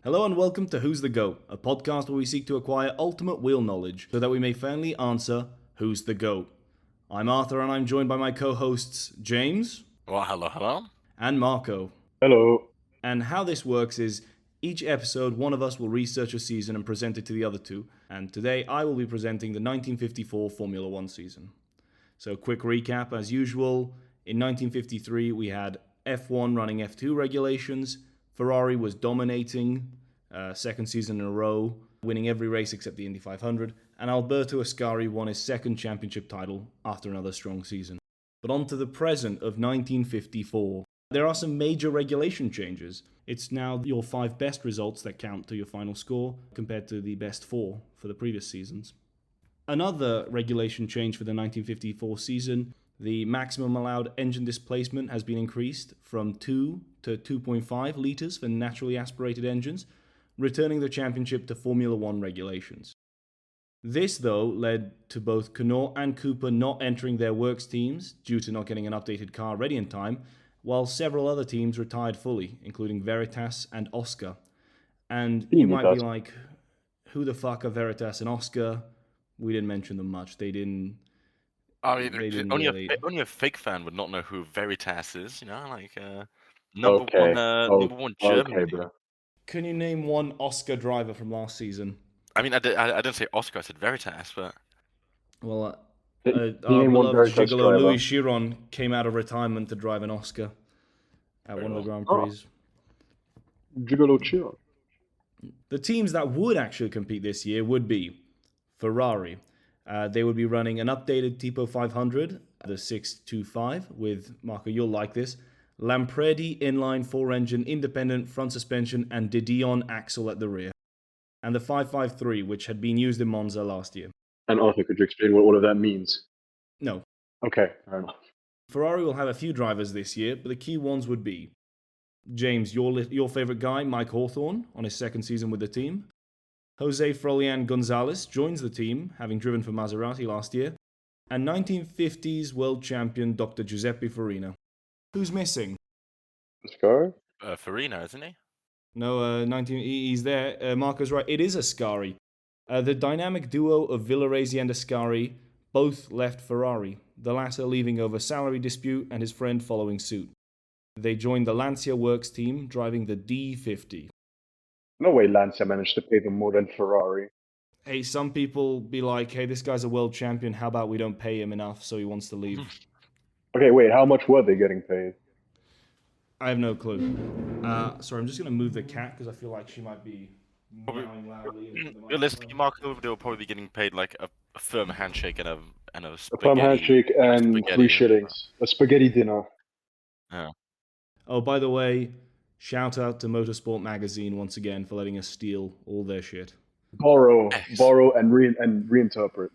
Hello and welcome to Who's the GOAT, a podcast where we seek to acquire ultimate wheel knowledge so that we may finally answer Who's the GOAT. I'm Arthur and I'm joined by my co-hosts James. Well, hello. And Marco. Hello. And how this works is each episode one of us will research a season and present it to the other two. And today I will be presenting the 1954 Formula One season. So quick recap as usual. In 1953 we had F1 running F2 regulations. Ferrari was dominating, second season in a row, winning every race except the Indy 500, and Alberto Ascari won his second championship title after another strong season. But on to the present of 1954. There are some major regulation changes. It's now your 5 best results that count to your final score, compared to the best 4 for the previous seasons. Another regulation change for the 1954 season, the maximum allowed engine displacement has been increased from 2 to 2.5 litres for naturally aspirated engines, returning the championship to Formula One regulations. This, though, led to both Connaught and Cooper not entering their works teams due to not getting an updated car ready in time, while several other teams retired fully, including Veritas and Oscar. And you might be like, who the fuck are Veritas and Oscar? We didn't mention them much. They didn't... I mean, only a fake fan would not know who Veritas is, number one Germany. Okay, bro. Can you name one Oscar driver from last season? I mean, I didn't say Oscar, I said Veritas, but... Well, Our beloved gigolo Louis Chiron came out of retirement to drive an Oscar at one of the Grand Prix. Gigolo Chiron. The teams that would actually compete this year would be Ferrari. They would be running an updated Tipo 500, the 625, with, Marco, you'll like this, Lampredi inline 4-engine independent front suspension and Didion axle at the rear. And the 553, which had been used in Monza last year. And Arthur, could you explain what all of that means? No. Okay, fair enough. Ferrari will have a few drivers this year, but the key ones would be James, your favorite guy, Mike Hawthorne, on his second season with the team. Jose Frolian Gonzalez joins the team, having driven for Maserati last year. And 1950s world champion Dr. Giuseppe Farina. Who's missing? Ascari? Farina, isn't he? No, he's there. Marco's right. It is Ascari. The dynamic duo of Villaresi and Ascari both left Ferrari, the latter leaving over salary dispute and his friend following suit. They joined the Lancia Works team, driving the D50. No way Lancia managed to pay them more than Ferrari. Hey, some people be like, hey, this guy's a world champion, how about we don't pay him enough so he wants to leave? Okay, wait, how much were they getting paid? I have no clue. Sorry, I'm just going to move the cat because I feel like she might be meowing loudly. Realistically, Marco, they will probably be getting paid like a firm handshake and a spaghetti. A firm handshake and 3 shillings. A spaghetti dinner. Yeah. Oh, by the way, shout out to Motorsport Magazine once again for letting us steal all their shit. Borrow and reinterpret.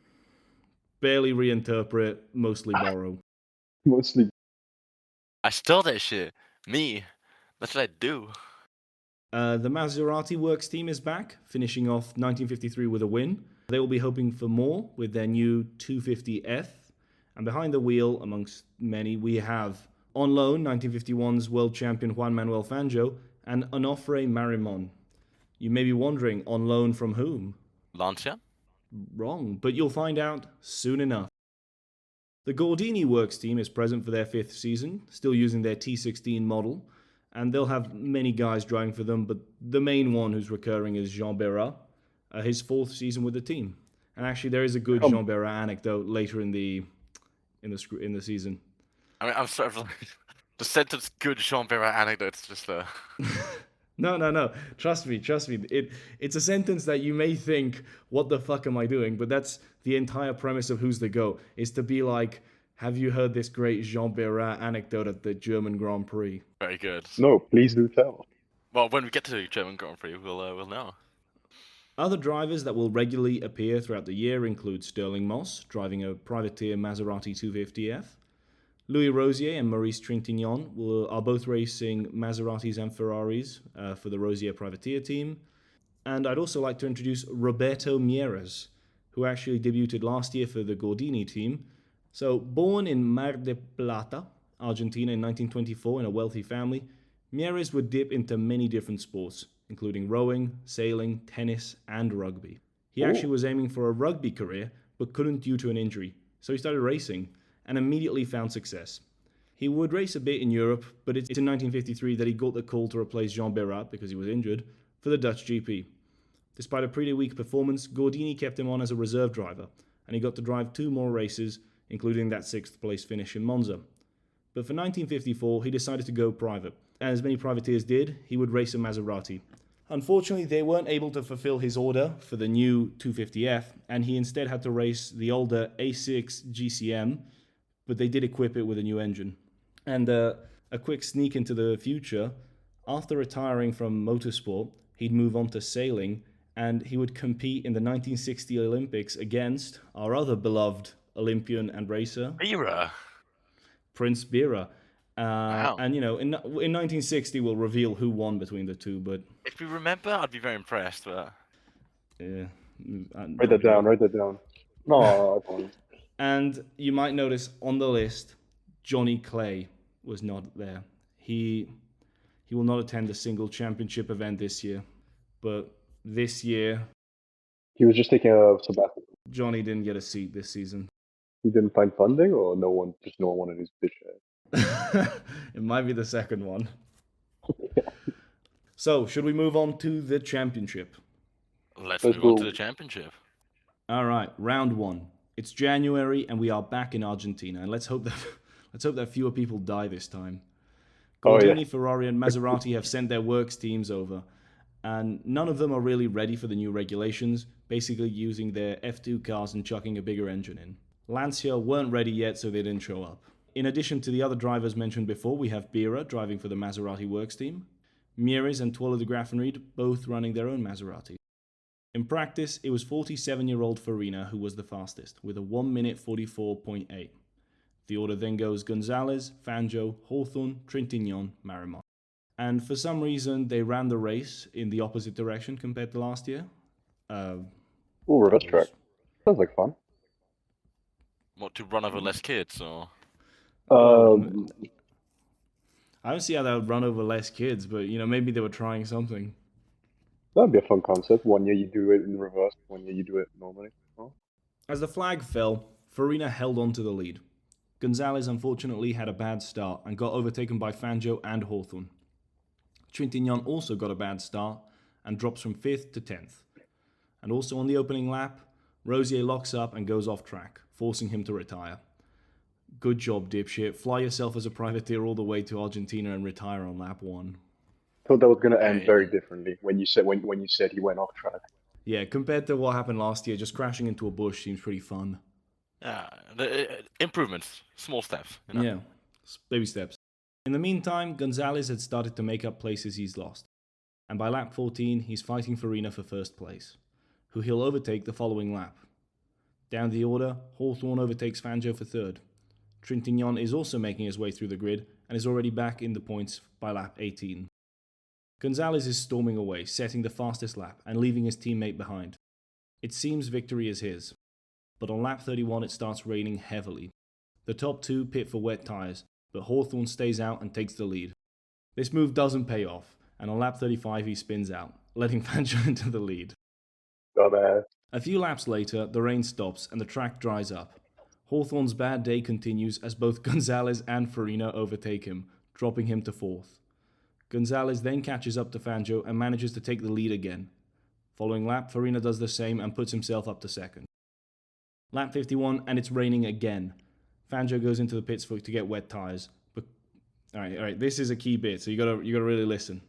Barely reinterpret, mostly borrow. Mostly. I stole that shit. Me. That's what I do. The Maserati Works team is back, finishing off 1953 with a win. They will be hoping for more with their new 250F. And behind the wheel, amongst many, we have, on loan, 1951's world champion Juan Manuel Fangio and Onofre Marimon. You may be wondering, on loan from whom? Lancia? Wrong, but you'll find out soon enough. The Gordini Works team is present for their 5th season, still using their T16 model, and they'll have many guys driving for them, but the main one who's recurring is Jean Berat, his 4th season with the team. And actually, there is a good Jean Berat anecdote later in the season. I mean, I'm sort of like the sentence "good Jean Berat anecdote" is just a. No. Trust me. It's a sentence that you may think, what the fuck am I doing? But that's the entire premise of Who's the GOAT, is to be like, have you heard this great Jean Berat anecdote at the German Grand Prix? Very good. No, please do tell. Well, when we get to the German Grand Prix, we'll know. Other drivers that will regularly appear throughout the year include Sterling Moss, driving a privateer Maserati 250F. Louis Rosier and Maurice Trintignant are both racing Maseratis and Ferraris for the Rosier Privateer team. And I'd also like to introduce Roberto Mieres, who actually debuted last year for the Gordini team. So, born in Mar del Plata, Argentina in 1924 in a wealthy family, Mieres would dip into many different sports, including rowing, sailing, tennis, and rugby. He actually was aiming for a rugby career, but couldn't due to an injury, so he started racing and immediately found success. He would race a bit in Europe, but it's in 1953 that he got the call to replace Jean Berat, because he was injured, for the Dutch GP. Despite a pretty weak performance, Gordini kept him on as a reserve driver, and he got to drive 2 more races, including that 6th place finish in Monza. But for 1954, he decided to go private. As many privateers did, he would race a Maserati. Unfortunately, they weren't able to fulfill his order for the new 250F, and he instead had to race the older A6 GCM, but they did equip it with a new engine. And a quick sneak into the future, after retiring from motorsport, he'd move on to sailing, and he would compete in the 1960 Olympics against our other beloved Olympian and racer, Prince Bira. Wow. And, in 1960, we'll reveal who won between the two, but... If we remember, I'd be very impressed, but... Yeah. Write that down. No, I don't. And you might notice on the list, Johnny Clay was not there. He will not attend a single championship event this year, but this year... He was just taking a sabbatical. Johnny didn't get a seat this season. He didn't find funding, or no one wanted his bitch ass? It might be the second one. So, should we move on to the championship? Let's move on to the championship. All right, round 1. It's January, and we are back in Argentina, and let's hope that fewer people die this time. Gordini, Ferrari, and Maserati have sent their works teams over, and none of them are really ready for the new regulations, basically using their F2 cars and chucking a bigger engine in. Lancia weren't ready yet, so they didn't show up. In addition to the other drivers mentioned before, we have Bira driving for the Maserati works team, Mieres and Tolle de Graffenried both running their own Maserati. In practice, it was 47-year-old Farina who was the fastest, with a 1 minute 44.8. The order then goes Gonzalez, Fangio, Hawthorne, Trintignant, Marimon. And for some reason, they ran the race in the opposite direction compared to last year. Reverse track. Sounds like fun. What, to run over less kids, or? I don't see how that would run over less kids, but, maybe they were trying something. That'd be a fun concept. 1 year you do it in reverse, 1 year you do it normally. Oh. As the flag fell, Farina held on to the lead. Gonzalez unfortunately had a bad start and got overtaken by Fangio and Hawthorne. Trintignant also got a bad start and drops from 5th to 10th. And also on the opening lap, Rosier locks up and goes off track, forcing him to retire. Good job, dipshit. Fly yourself as a privateer all the way to Argentina and retire on lap 1. Thought that was going to end very differently when you said he went off track. Yeah, compared to what happened last year, just crashing into a bush seems pretty fun. Improvements, small steps. Yeah, baby steps. In the meantime, Gonzalez had started to make up places he's lost, and by lap 14, he's fighting Farina for first place, who he'll overtake the following lap. Down the order, Hawthorne overtakes Fangio for 3rd. Trintignant is also making his way through the grid and is already back in the points by lap 18. Gonzalez is storming away, setting the fastest lap and leaving his teammate behind. It seems victory is his, but on lap 31 it starts raining heavily. The top 2 pit for wet tyres, but Hawthorne stays out and takes the lead. This move doesn't pay off, and on lap 35 he spins out, letting Fangio into the lead. Dumbass. A few laps later, the rain stops and the track dries up. Hawthorne's bad day continues as both Gonzalez and Farina overtake him, dropping him to 4th. Gonzalez then catches up to Fangio and manages to take the lead again. Following lap, Farina does the same and puts himself up to 2nd. Lap 51 and it's raining again. Fangio goes into the pits to get wet tyres. But all right, this is a key bit, so you gotta really listen.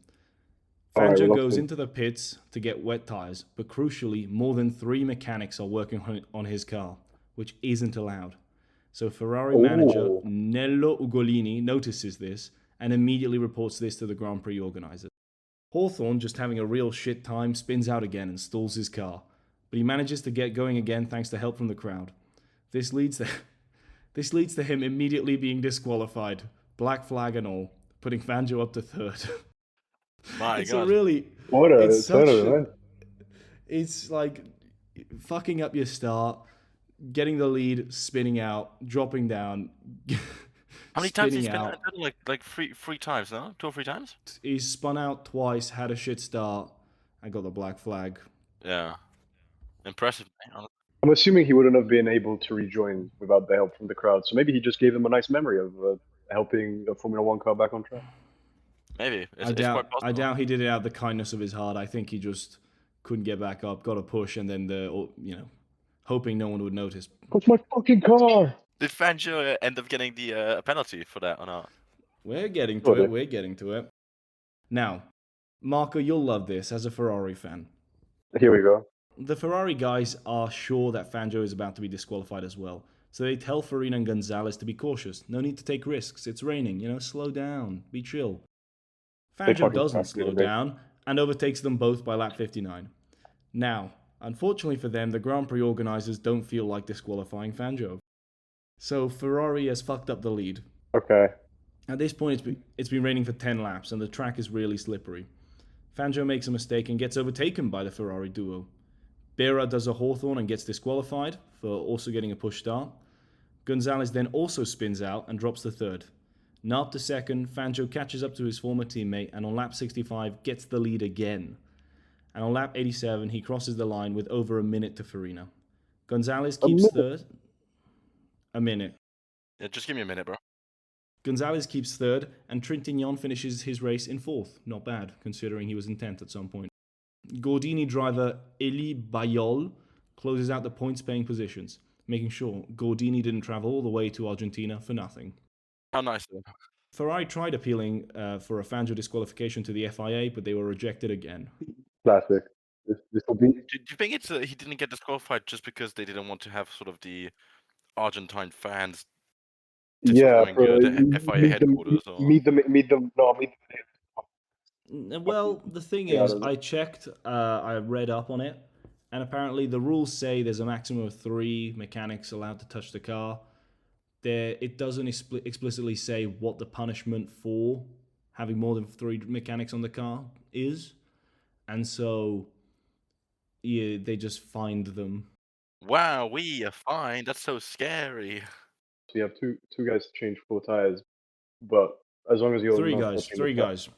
Fangio goes into the pits to get wet tyres, but crucially, more than 3 mechanics are working on his car, which isn't allowed. So Ferrari manager Nello Ugolini notices this and immediately reports this to the Grand Prix organizer. Hawthorne, just having a real shit time, spins out again and stalls his car, but he manages to get going again thanks to help from the crowd. This leads to him immediately being disqualified, black flag and all, putting Fangio up to 3rd. My God. It's like fucking up your start, getting the lead, spinning out, dropping down, How many times did he spin out? Like three times, no? 2 or 3 times? He's spun out twice, had a shit start, and got the black flag. Yeah. Impressive. I'm assuming he wouldn't have been able to rejoin without the help from the crowd. So maybe he just gave them a nice memory of helping a Formula One car back on track. Maybe. I doubt he did it out of the kindness of his heart. I think he just couldn't get back up, got a push, and then hoping no one would notice. What's my fucking car? Did Fangio end up getting the penalty for that or not? We're getting to it. We're getting to it. Now, Marco, you'll love this as a Ferrari fan. Here we go. The Ferrari guys are sure that Fangio is about to be disqualified as well. So they tell Farina and Gonzalez to be cautious. No need to take risks. It's raining. Slow down. Be chill. Fangio doesn't slow down and overtakes them both by lap 59. Now, unfortunately for them, the Grand Prix organisers don't feel like disqualifying Fangio. So Ferrari has fucked up the lead. Okay. At this point, it's been raining for 10 laps and the track is really slippery. Fangio makes a mistake and gets overtaken by the Ferrari duo. Bera does a Hawthorn and gets disqualified for also getting a push start. Gonzalez then also spins out and drops to third. Now up to second, Fangio catches up to his former teammate and on lap 65 gets the lead again. And on lap 87, he crosses the line with over a minute to Farina. Gonzalez keeps third. A minute. Yeah, just give me a minute, bro. Gonzalez keeps third, and Trintignant finishes his race in fourth. Not bad, considering he was in 10th at some point. Gordini driver Elie Bayol closes out the points-paying positions, making sure Gordini didn't travel all the way to Argentina for nothing. How nice. Ferrari tried appealing for a Fangio disqualification to the FIA, but they were rejected again. Classic. This will be... Do you think it's he didn't get disqualified just because they didn't want to have sort of the Argentine fans destroying the FIA headquarters? Meet them. Well, the thing is, I checked, I read up on it, and apparently the rules say there's a maximum of 3 mechanics allowed to touch the car. It doesn't explicitly say what the punishment for having more than 3 mechanics on the car is, and so yeah, they just fined them. Wow, we are fined. That's so scary. So you have two guys to change 4 tires, but as long as you're 3 guys.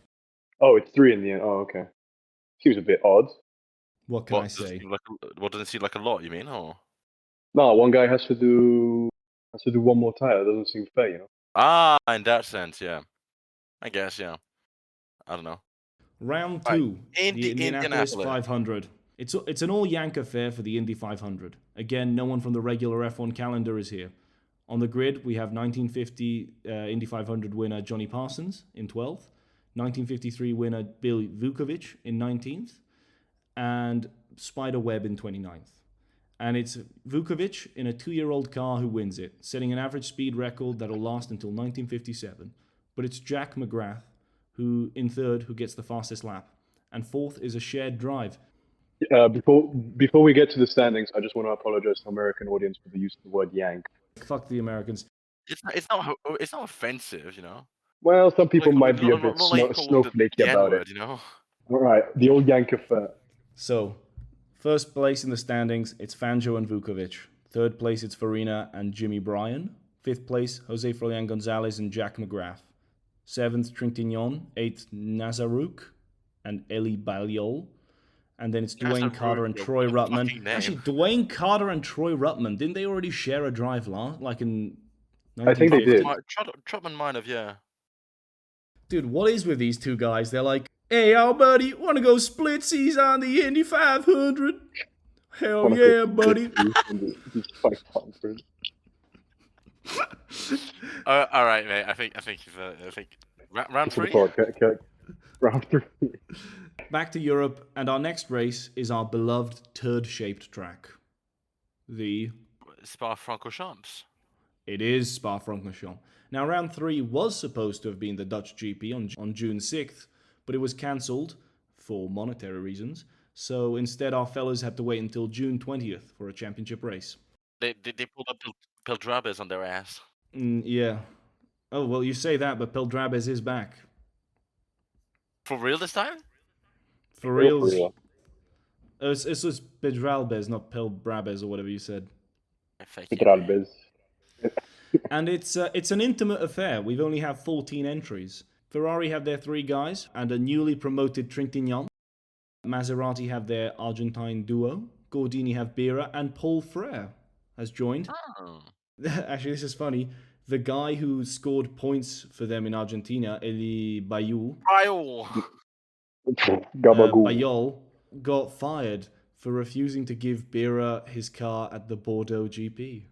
Oh, it's 3 in the end. Oh, okay. Seems a bit odd. What can I say? What doesn't seem like a lot? You mean, or? No, one guy has to do 1 more tire. It doesn't seem fair, In that sense, yeah. I guess, yeah. I don't know. Round 2, the Indianapolis 500. It's an all-yank affair for the Indy 500. Again, no one from the regular F1 calendar is here. On the grid, we have 1950 Indy 500 winner Johnny Parsons in 12th, 1953 winner Bill Vukovic in 19th, and Spider Webb in 29th. And it's Vukovic in a 2-year-old car who wins it, setting an average speed record that'll last until 1957. But it's Jack McGrath, who in 3rd, who gets the fastest lap. And 4th is a shared drive. Before we get to the standings, I just want to apologize to the American audience for the use of the word yank. Fuck the Americans. It's not offensive, Well, some people might be a bit snowflakey about it. All right, the old yank affair. So, first place in the standings, it's Fangio and Vukovic. 3rd place, it's Farina and Jimmy Bryan. 5th place, Jose Frolian Gonzalez and Jack McGrath. 7th, Trintignant. 8th, Nazaruk and Elie Bayol. And then it's Dwayne Carter and Troy Ruttman. Actually, Dwayne Carter and Troy Ruttman, didn't they already share a drive like in 1950? I think they did. Trotman might have, yeah. Dude, what is with these 2 guys? They're like, hey, y'all, buddy, want to go splitsies on the Indy 500? Hell yeah, buddy. All right, mate. I think round 3. Round 3. Back to Europe, and our next race is our beloved turd-shaped track. The Spa-Francorchamps. It is Spa-Francorchamps. Now, round 3 was supposed to have been the Dutch GP on June 6th, but it was cancelled for monetary reasons. So instead, our fellas had to wait until June 20th for a championship race. They pulled up Peldrabes on their ass. Yeah. Oh, well, you say that, but Peldrabes is back. For real this time? For real. It's Pedralbes, not Peldrabes or whatever you said. Pedralbes. And it's an intimate affair. We've only have 14 entries. Ferrari have their 3 guys and a newly promoted Trintignant. Maserati have their Argentine duo. Gordini have Bira, and Paul Frere has joined. Oh. Actually, this is funny. The guy who scored points for them in Argentina, Eli Bayou, Gabagoo. Bayol, got fired for refusing to give Bira his car at the Bordeaux GP.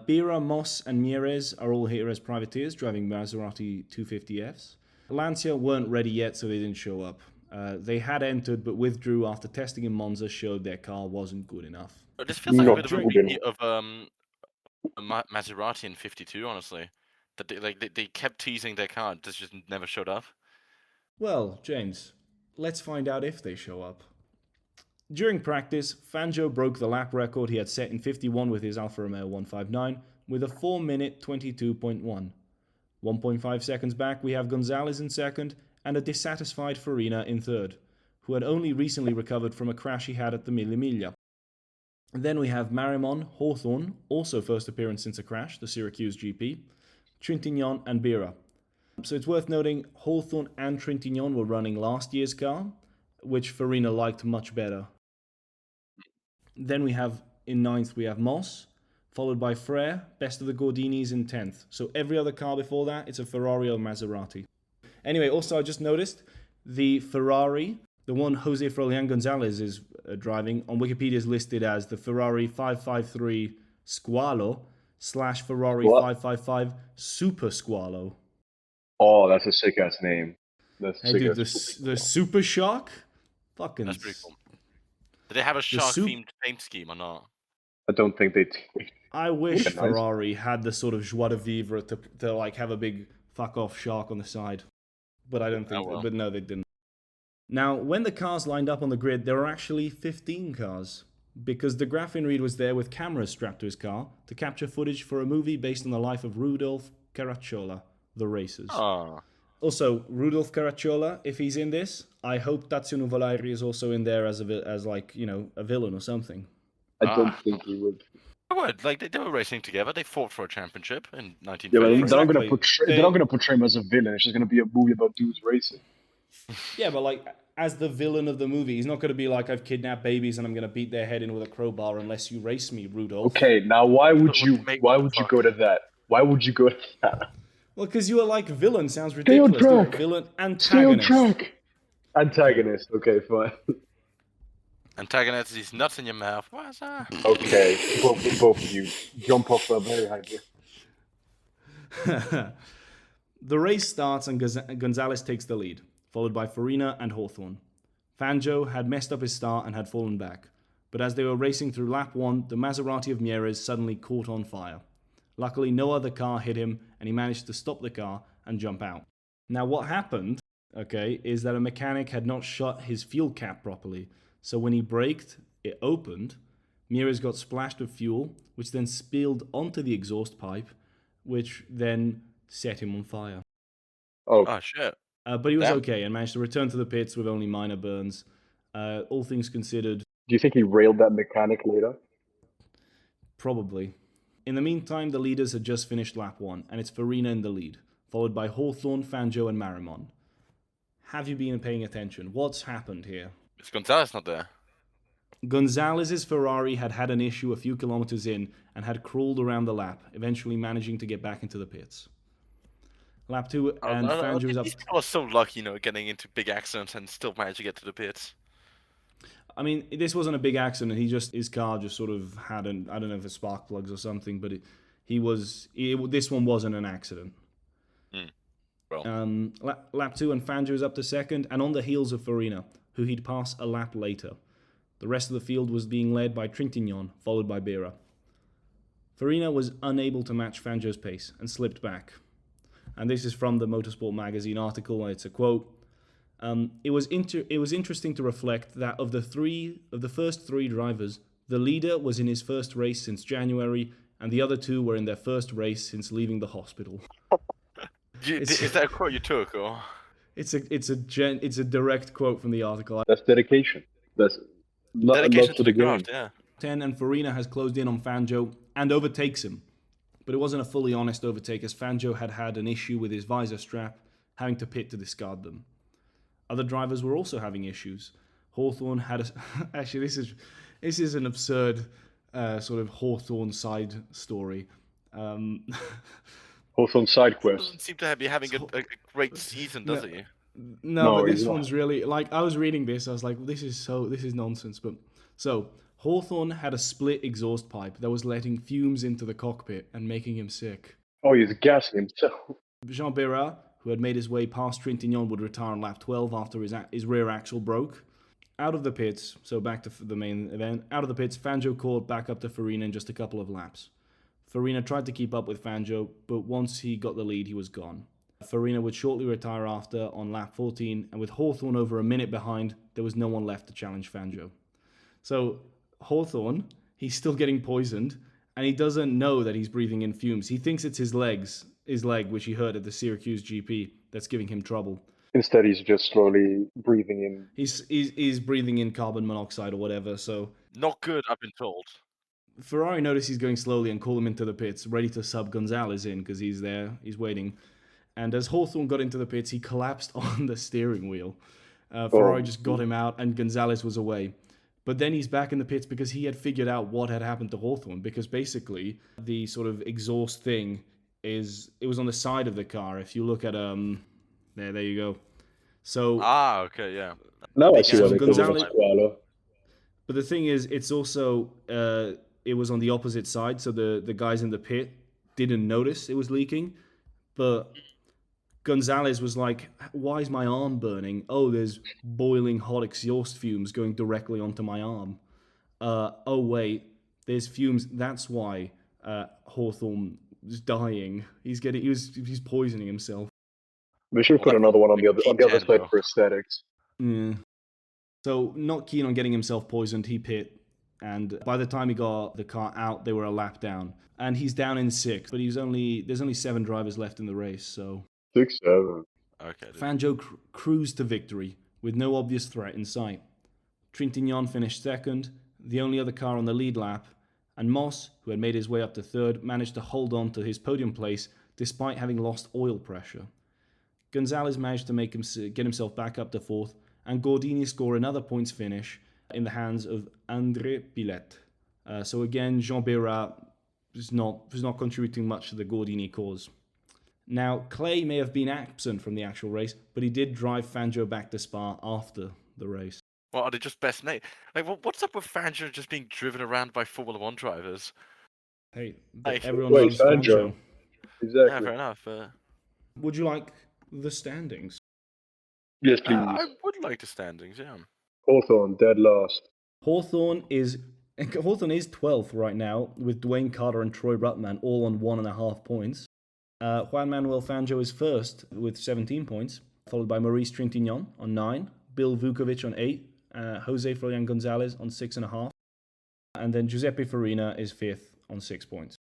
Bira, Moss, and Mieres are all here as privateers driving Maserati 250Fs. Lancia weren't ready yet, so they didn't show up. They had entered but withdrew after testing in Monza showed their car wasn't good enough. This feels like a Not bit of a good repeat enough. of Maserati in '52, honestly. That they kept teasing their car, it just never showed up. Well, James, let's find out if they show up. During practice, Fangio broke the lap record he had set in 51 with his Alfa Romeo 159 with a 4-minute 22.1. 1.5 seconds back, we have Gonzalez in second and a dissatisfied Farina in third, who had only recently recovered from a crash he had at the Mille Miglia. Then we have Marimon, Hawthorne, also first appearance since a crash, the Syracuse GP, Trintignant and Bira. So it's worth noting Hawthorne and Trintignant were running last year's car, which Farina liked much better. Then we have, in ninth, we have Moss, followed by Frere, best of the Gordinis in 10th. So every other car before that, it's a Ferrari or Maserati. Anyway, also I just noticed the Ferrari, the one Jose Frolian Gonzalez is driving, on Wikipedia is listed as the Ferrari 553 Squalo / Ferrari What? 555 Super Squalo. Oh, that's a sick ass name. That's Hey sick dude, ass. the Super Shark? Fucking... That's pretty cool. Did they have a shark-themed paint scheme or not? I don't think they. I wish Nice. Ferrari had the sort of joie de vivre to like have a big fuck off shark on the side. But I don't think, but no, they didn't. Now, when the cars lined up on the grid, there were actually 15 cars, because de Graffenried was there with cameras strapped to his car to capture footage for a movie based on the life of Rudolf Caracciola, The Racers. Oh. Also, Rudolf Caracciola, if he's in this, I hope Tazio Nuvolari is also in there as like, you know, a villain or something. I don't think he would. I would. Like, they were racing together. They fought for a championship in 1950. Yeah, but Exactly. they're not gonna portray him as a villain. It's just gonna be a movie about dudes racing. Yeah, but like, as the villain of the movie, he's not going to be like, I've kidnapped babies and I'm going to beat their head in with a crowbar unless you race me, Rudolph. Okay, now why would you go to that? Why would you go to that? Well, because you were like, villain sounds ridiculous. Stay on track. Villain, antagonist. Stay on track. Antagonist. Okay, fine. Antagonist, these nuts in your mouth. What's that? Okay, both of you jump off a very high cliff. The race starts and Gonzalez takes the lead, followed by Farina and Hawthorne. Fangio had messed up his start and had fallen back, but as they were racing through lap 1, the Maserati of Mieres suddenly caught on fire. Luckily, no other car hit him, and he managed to stop the car and jump out. Now, what happened, is that a mechanic had not shut his fuel cap properly, so when he braked, it opened, Mieres got splashed with fuel, which then spilled onto the exhaust pipe, which then set him on fire. Oh shit. But he was okay and managed to return to the pits with only minor burns. All things considered... Do you think he railed that mechanic later? Probably. In the meantime, the leaders had just finished lap 1, and it's Farina in the lead, followed by Hawthorne, Fangio, and Marimon. Have you been paying attention? What's happened here? Is Gonzalez not there? Gonzalez's Ferrari had had an issue a few kilometers in and had crawled around the lap, eventually managing to get back into the pits. Lap 2 and Fangio is up. These people are so lucky, getting into big accidents and still manage to get to the pits. I mean, this wasn't a big accident. His car just sort of had I don't know if it's spark plugs or something, but this one wasn't an accident. Well. Lap 2 and Fangio is up to second and on the heels of Farina, who he'd pass a lap later. The rest of the field was being led by Trintignant, followed by Bira. Farina was unable to match Fangio's pace and slipped back. And this is from the Motorsport magazine article, and it's a quote. It was interesting to reflect that of the first three drivers, the leader was in his first race since January, and the other two were in their first race since leaving the hospital. Is that a quote you took, or? It's a direct quote from the article. That's dedication. That's dedication to the craft, yeah. 10 and Farina has closed in on Fangio and overtakes him. but it wasn't a fully honest overtake as Fangio had an issue with his visor strap, having to pit to discard them. Other drivers were also having issues. Hawthorne had actually this is an absurd sort of Hawthorne side story. Hawthorne side He quest. doesn't seem to be having a great season, does he? No, but this he's not. one's really like I was reading this, I was like, this is nonsense. But so Hawthorne had a split exhaust pipe that was letting fumes into the cockpit and making him sick. Oh, he's gassing himself. Jean Bérat, who had made his way past Trintignant, would retire on lap 12 after his rear axle broke. Out of the pits, so back to the main event, out of the pits, Fangio caught back up to Farina in just a couple of laps. Farina tried to keep up with Fangio, but once he got the lead, he was gone. Farina would shortly retire after on lap 14, and with Hawthorne over a minute behind, there was no one left to challenge Fangio. So Hawthorne, he's still getting poisoned, and he doesn't know that he's breathing in fumes. He thinks it's his leg, which he hurt at the Syracuse GP, that's giving him trouble. Instead, he's just slowly breathing in. He's breathing in carbon monoxide or whatever, so... Not good, I've been told. Ferrari noticed he's going slowly and call him into the pits, ready to sub Gonzalez in because he's there, he's waiting. And as Hawthorne got into the pits, he collapsed on the steering wheel. Ferrari just got him out and Gonzalez was away. But then he's back in the pits because he had figured out what had happened to Hawthorne, because basically the sort of exhaust thing it was on the side of the car. If you look at there you go. So okay, yeah. Now I see so why they call him a Gonzalez- squalor. But the thing is, it's also it was on the opposite side, so the guys in the pit didn't notice it was leaking. But Gonzalez was like, "Why is my arm burning? Oh, there's boiling hot exhaust fumes going directly onto my arm. Oh wait, there's fumes. That's why Hawthorne is dying. He's poisoning himself." We should put another one on the other side for aesthetics. Yeah. So not keen on getting himself poisoned, he pit, and by the time he got the car out, they were a lap down, and he's down in 6th. But there's only 7 drivers left in the race, so 6, 7. Okay. Fangio cruised to victory with no obvious threat in sight. Trintignant finished 2nd, the only other car on the lead lap, and Moss, who had made his way up to 3rd, managed to hold on to his podium place despite having lost oil pressure. Gonzalez managed to get himself back up to 4th, and Gordini score another points finish in the hands of André Pillet. So again, Jean Bérat was not contributing much to the Gordini cause. Now, Clay may have been absent from the actual race, but he did drive Fangio back to Spa after the race. Well, are they just best mate? Like, what's up with Fangio just being driven around by Formula 1 drivers? Hey, Hey, everyone wait, loves Fangio. Exactly. Yeah, fair enough. Would you like the standings? Yes, please. I would like the standings, yeah. Hawthorne, dead last. Hawthorne is 12th right now, with Dwayne Carter and Troy Ruttman all on 1.5 points. Juan Manuel Fangio is 1st with 17 points, followed by Maurice Trintignant on 9, Bill Vukovic on 8, Jose Florian Gonzalez on 6.5, and then Giuseppe Farina is 5th on 6 points.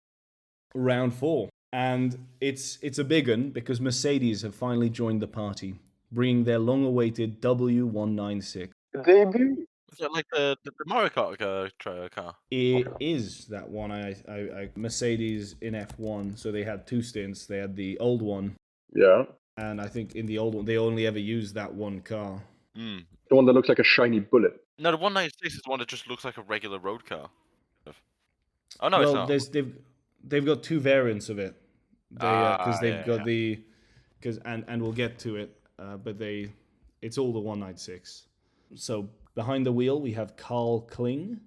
Round 4. And it's a big one because Mercedes have finally joined the party, bringing their long-awaited W196. Debut. Is that like the Mario Kart car? It is that one. Mercedes in F1, so they had 2 stints. They had the old one, Yeah. and I think in the old one they only ever used that one car. Mm. The one that looks like a shiny bullet. No, the 196 is the one that just looks like a regular road car. Oh no, Well, it's not. they've got 2 variants of it. Because they've got yeah. and we'll get to it. But it's all the 196. So behind the wheel we have Carl Kling,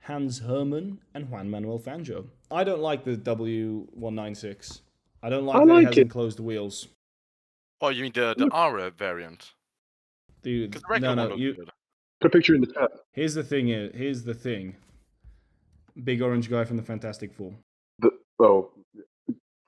Hans Hermann, and Juan Manuel Fangio. I don't like the W196. I don't like that it has enclosed wheels. Oh, you mean the Ara variant? Dude, Because the regular one no, looks good. Put a picture in the chat. Here's the thing. Big orange guy from the Fantastic Four.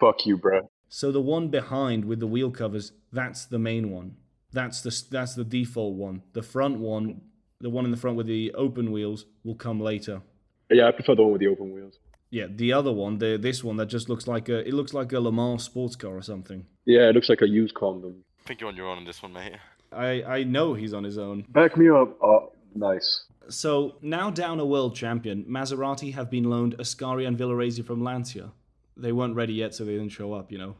Fuck you, bro. So the one behind with the wheel covers, that's the main one. That's the default one. The front one, the one in the front with the open wheels, will come later. Yeah, I prefer the one with the open wheels. Yeah, the other one, this one that just looks like a Le Mans sports car or something. Yeah, it looks like a used condom. I think you're on your own on this one, mate. I know he's on his own. Back me up. Oh, nice. So now down a world champion, Maserati have been loaned Ascari and Villaresi from Lancia. they weren't ready yet, so they didn't show up, you know.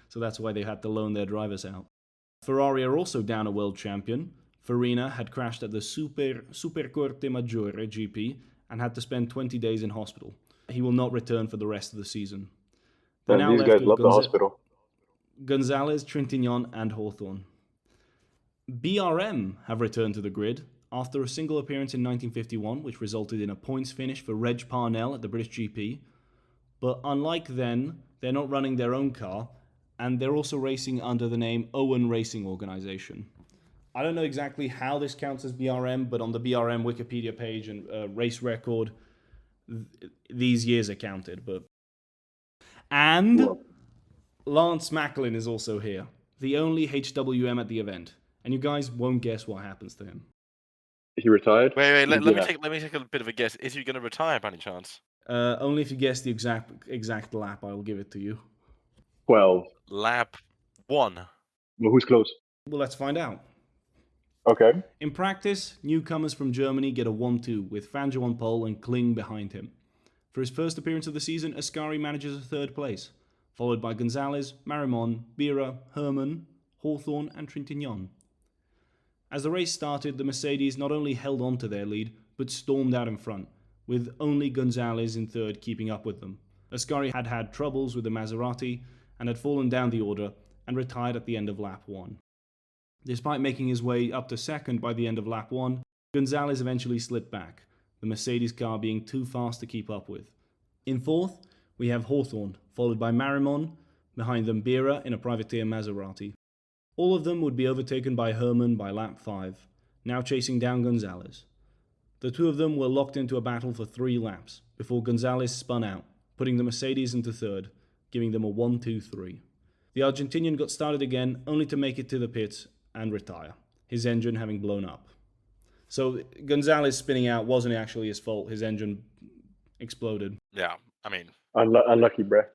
So that's why they had to loan their drivers out. Ferrari are also down a world champion. Farina had crashed at the Supercorte Maggiore GP and had to spend 20 days in hospital. He will not return for the rest of the season. They're And now these left guys with love the hospital. Gonzalez, Trintignant, and Hawthorne. BRM have returned to the grid after a single appearance in 1951, which resulted in a points finish for Reg Parnell at the British GP. But unlike then, they're not running their own car, and they're also racing under the name Owen Racing Organisation. I don't know exactly how this counts as BRM, but on the BRM Wikipedia page and race record, these years are counted. And Lance Macklin is also here, the only HWM at the event, and you guys won't guess what happens to him. He retired? Wait, let me take a bit of a guess. Is he going to retire by any chance? Only if you guess the exact lap, I will give it to you. 12. Lap 1. Well, who's close? Well, let's find out. Okay. In practice, newcomers from Germany get a 1-2 with Fangio on pole and Kling behind him. For his first appearance of the season, Ascari manages a third place, followed by Gonzalez, Marimon, Bira, Herman, Hawthorne, and Trintignant. As the race started, the Mercedes not only held on to their lead, but stormed out in front, with only Gonzalez in third keeping up with them. Ascari had had troubles with the Maserati and had fallen down the order and retired at the end of lap 1. Despite making his way up to second by the end of lap 1, Gonzalez eventually slipped back, the Mercedes car being too fast to keep up with. In fourth, we have Hawthorne, followed by Marimon, behind them Bira in a privateer Maserati. All of them would be overtaken by Herman by lap 5, now chasing down Gonzalez. The two of them were locked into a battle for 3 laps, before Gonzalez spun out, putting the Mercedes into third, giving them a 1-2-3. The Argentinian got started again, only to make it to the pits and retire, his engine having blown up. So Gonzalez spinning out wasn't actually his fault, his engine exploded. Yeah, I mean... Unlucky, bruh.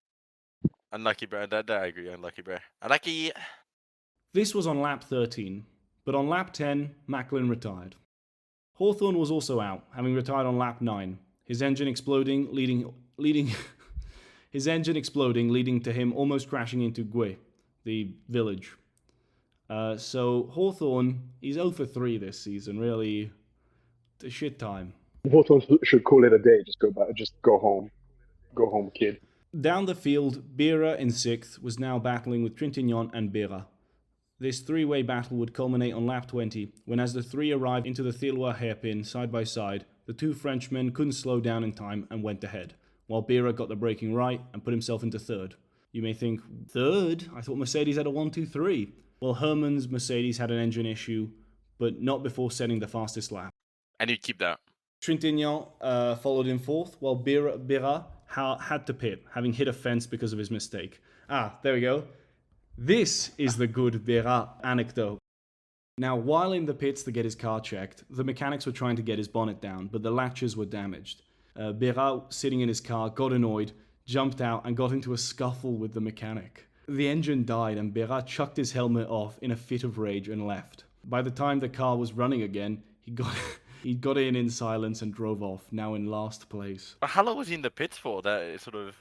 Unlucky, bro. That I agree. Unlucky, bro. Unlucky. This was on lap 13, but on lap 10, Macklin retired. Hawthorne was also out, having retired on lap 9, his engine exploding, leading to him almost crashing into Gue, the village. So Hawthorne, he's 0 for 3 this season, really a shit time. Hawthorne should call it a day, just go home. Go home, kid. Down the field, Bira in 6th was now battling with Trintignant and Bira. This 3-way battle would culminate on lap 20, when as the 3 arrived into the Thillois hairpin side by side, the 2 Frenchmen couldn't slow down in time and went ahead, while Bira got the braking right and put himself into third. You may think, third? I thought Mercedes had a 1-2-3. Well, Herman's Mercedes had an engine issue, but not before setting the fastest lap. And you keep that. Trintignant followed in 4th, while Bira had to pit, having hit a fence because of his mistake. There we go. This is the good Bira anecdote. Now, while in the pits to get his car checked, the mechanics were trying to get his bonnet down, but the latches were damaged. Bira, sitting in his car, got annoyed, jumped out, and got into a scuffle with the mechanic. The engine died, and Bira chucked his helmet off in a fit of rage and left. By the time the car was running again, he got in silence and drove off, now in last place. But how long was he in the pits for? That it sort of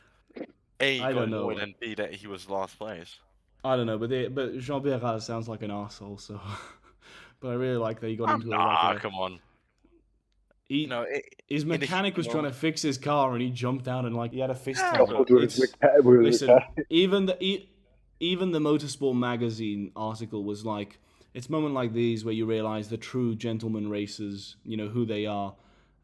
A, I got don't know. annoyed, and B, that he was last place. I don't know, but Jean Bira sounds like an arsehole, so... But I really like that he got into come on. His mechanic was trying to fix his car, and he jumped out and he had a fist fight. Listen, even the Motorsport magazine article was like, it's moments like these where you realize the true gentleman racers, who they are,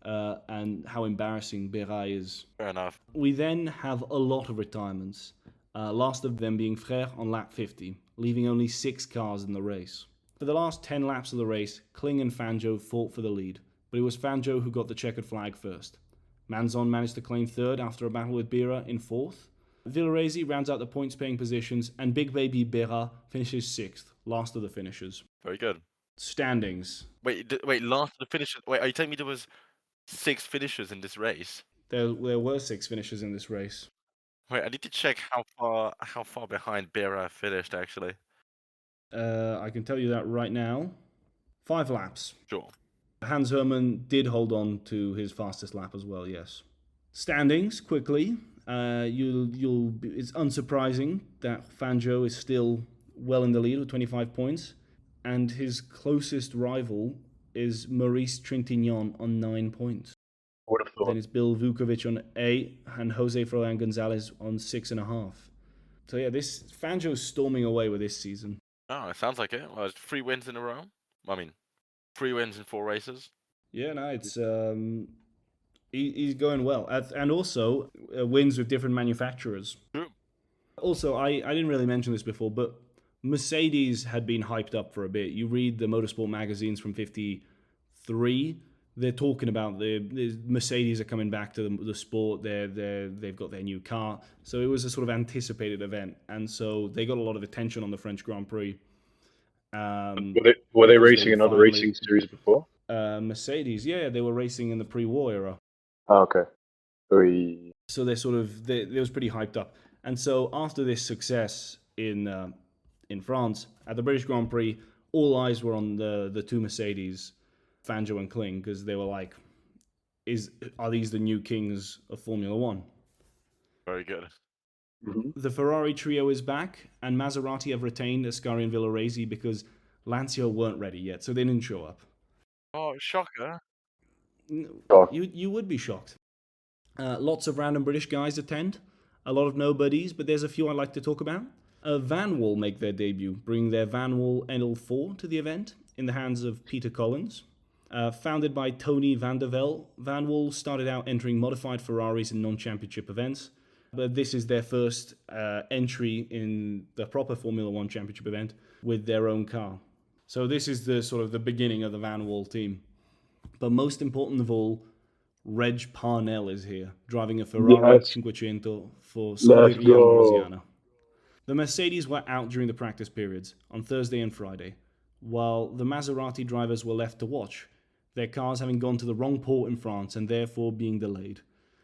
and how embarrassing Bira is. Fair enough. We then have a lot of retirements, last of them being Frère on lap 50, leaving only 6 cars in the race. For the last 10 laps of the race, Kling and Fangio fought for the lead, but it was Fangio who got the checkered flag first. Manzon managed to claim 3rd after a battle with Bira in 4th. Villaresi rounds out the points-paying positions, and Big Baby Bira finishes 6th, last of the finishers. Very good. Standings. Wait, last of the finishers. Wait, are you telling me there was 6 finishers in this race? There were 6 finishers in this race. Wait, I need to check how far behind Bira finished, actually. I can tell you that right now. 5 laps. Sure. Hans Hermann did hold on to his fastest lap as well, yes. Standings, quickly. It's unsurprising that Fangio is still well in the lead with 25 points, and his closest rival is Maurice Trintignant on 9 points. Would have thought. Then it's Bill Vukovic on 8 and Jose Froilán González on 6.5. So yeah, this Fangio's storming away with this season. Oh, it sounds like it. Well, it's 3 wins in a row. I mean, 3 wins in 4 races. Yeah, no, it's he's going well, and also wins with different manufacturers. True. Also, I didn't really mention this before, but Mercedes had been hyped up for a bit. You read the motorsport magazines from '53. They're talking about the Mercedes are coming back to the sport. They've got their new car, so it was a sort of anticipated event, and so they got a lot of attention on the French Grand Prix. Were they racing in other racing series before? Mercedes, yeah, they were racing in the pre-war era. Oh, okay. So they was pretty hyped up, and so after this success in France at the British Grand Prix, all eyes were on the two Mercedes, Fangio and Kling, because they were like, are these the new kings of Formula One? Very good. Mm-hmm. The Ferrari trio is back, and Maserati have retained Ascari and Villoresi because Lancia weren't ready yet, so they didn't show up. Oh, shocker. You would be shocked. Lots of random British guys attend, a lot of nobodies, but there's a few I'd like to talk about. Vanwall make their debut, bringing their Vanwall NL4 to the event in the hands of Peter Collins. Founded by Tony van der Vel, Vanwall started out entering modified Ferraris in non-championship events, but this is their first entry in the proper Formula One championship event with their own car. So this is the sort of the beginning of the Vanwall team. But most important of all, Reg Parnell is here, driving a Ferrari 500 for Scuderia Ambrosiana. The Mercedes were out during the practice periods on Thursday and Friday, while the Maserati drivers were left to watch, their cars having gone to the wrong port in France and therefore being delayed.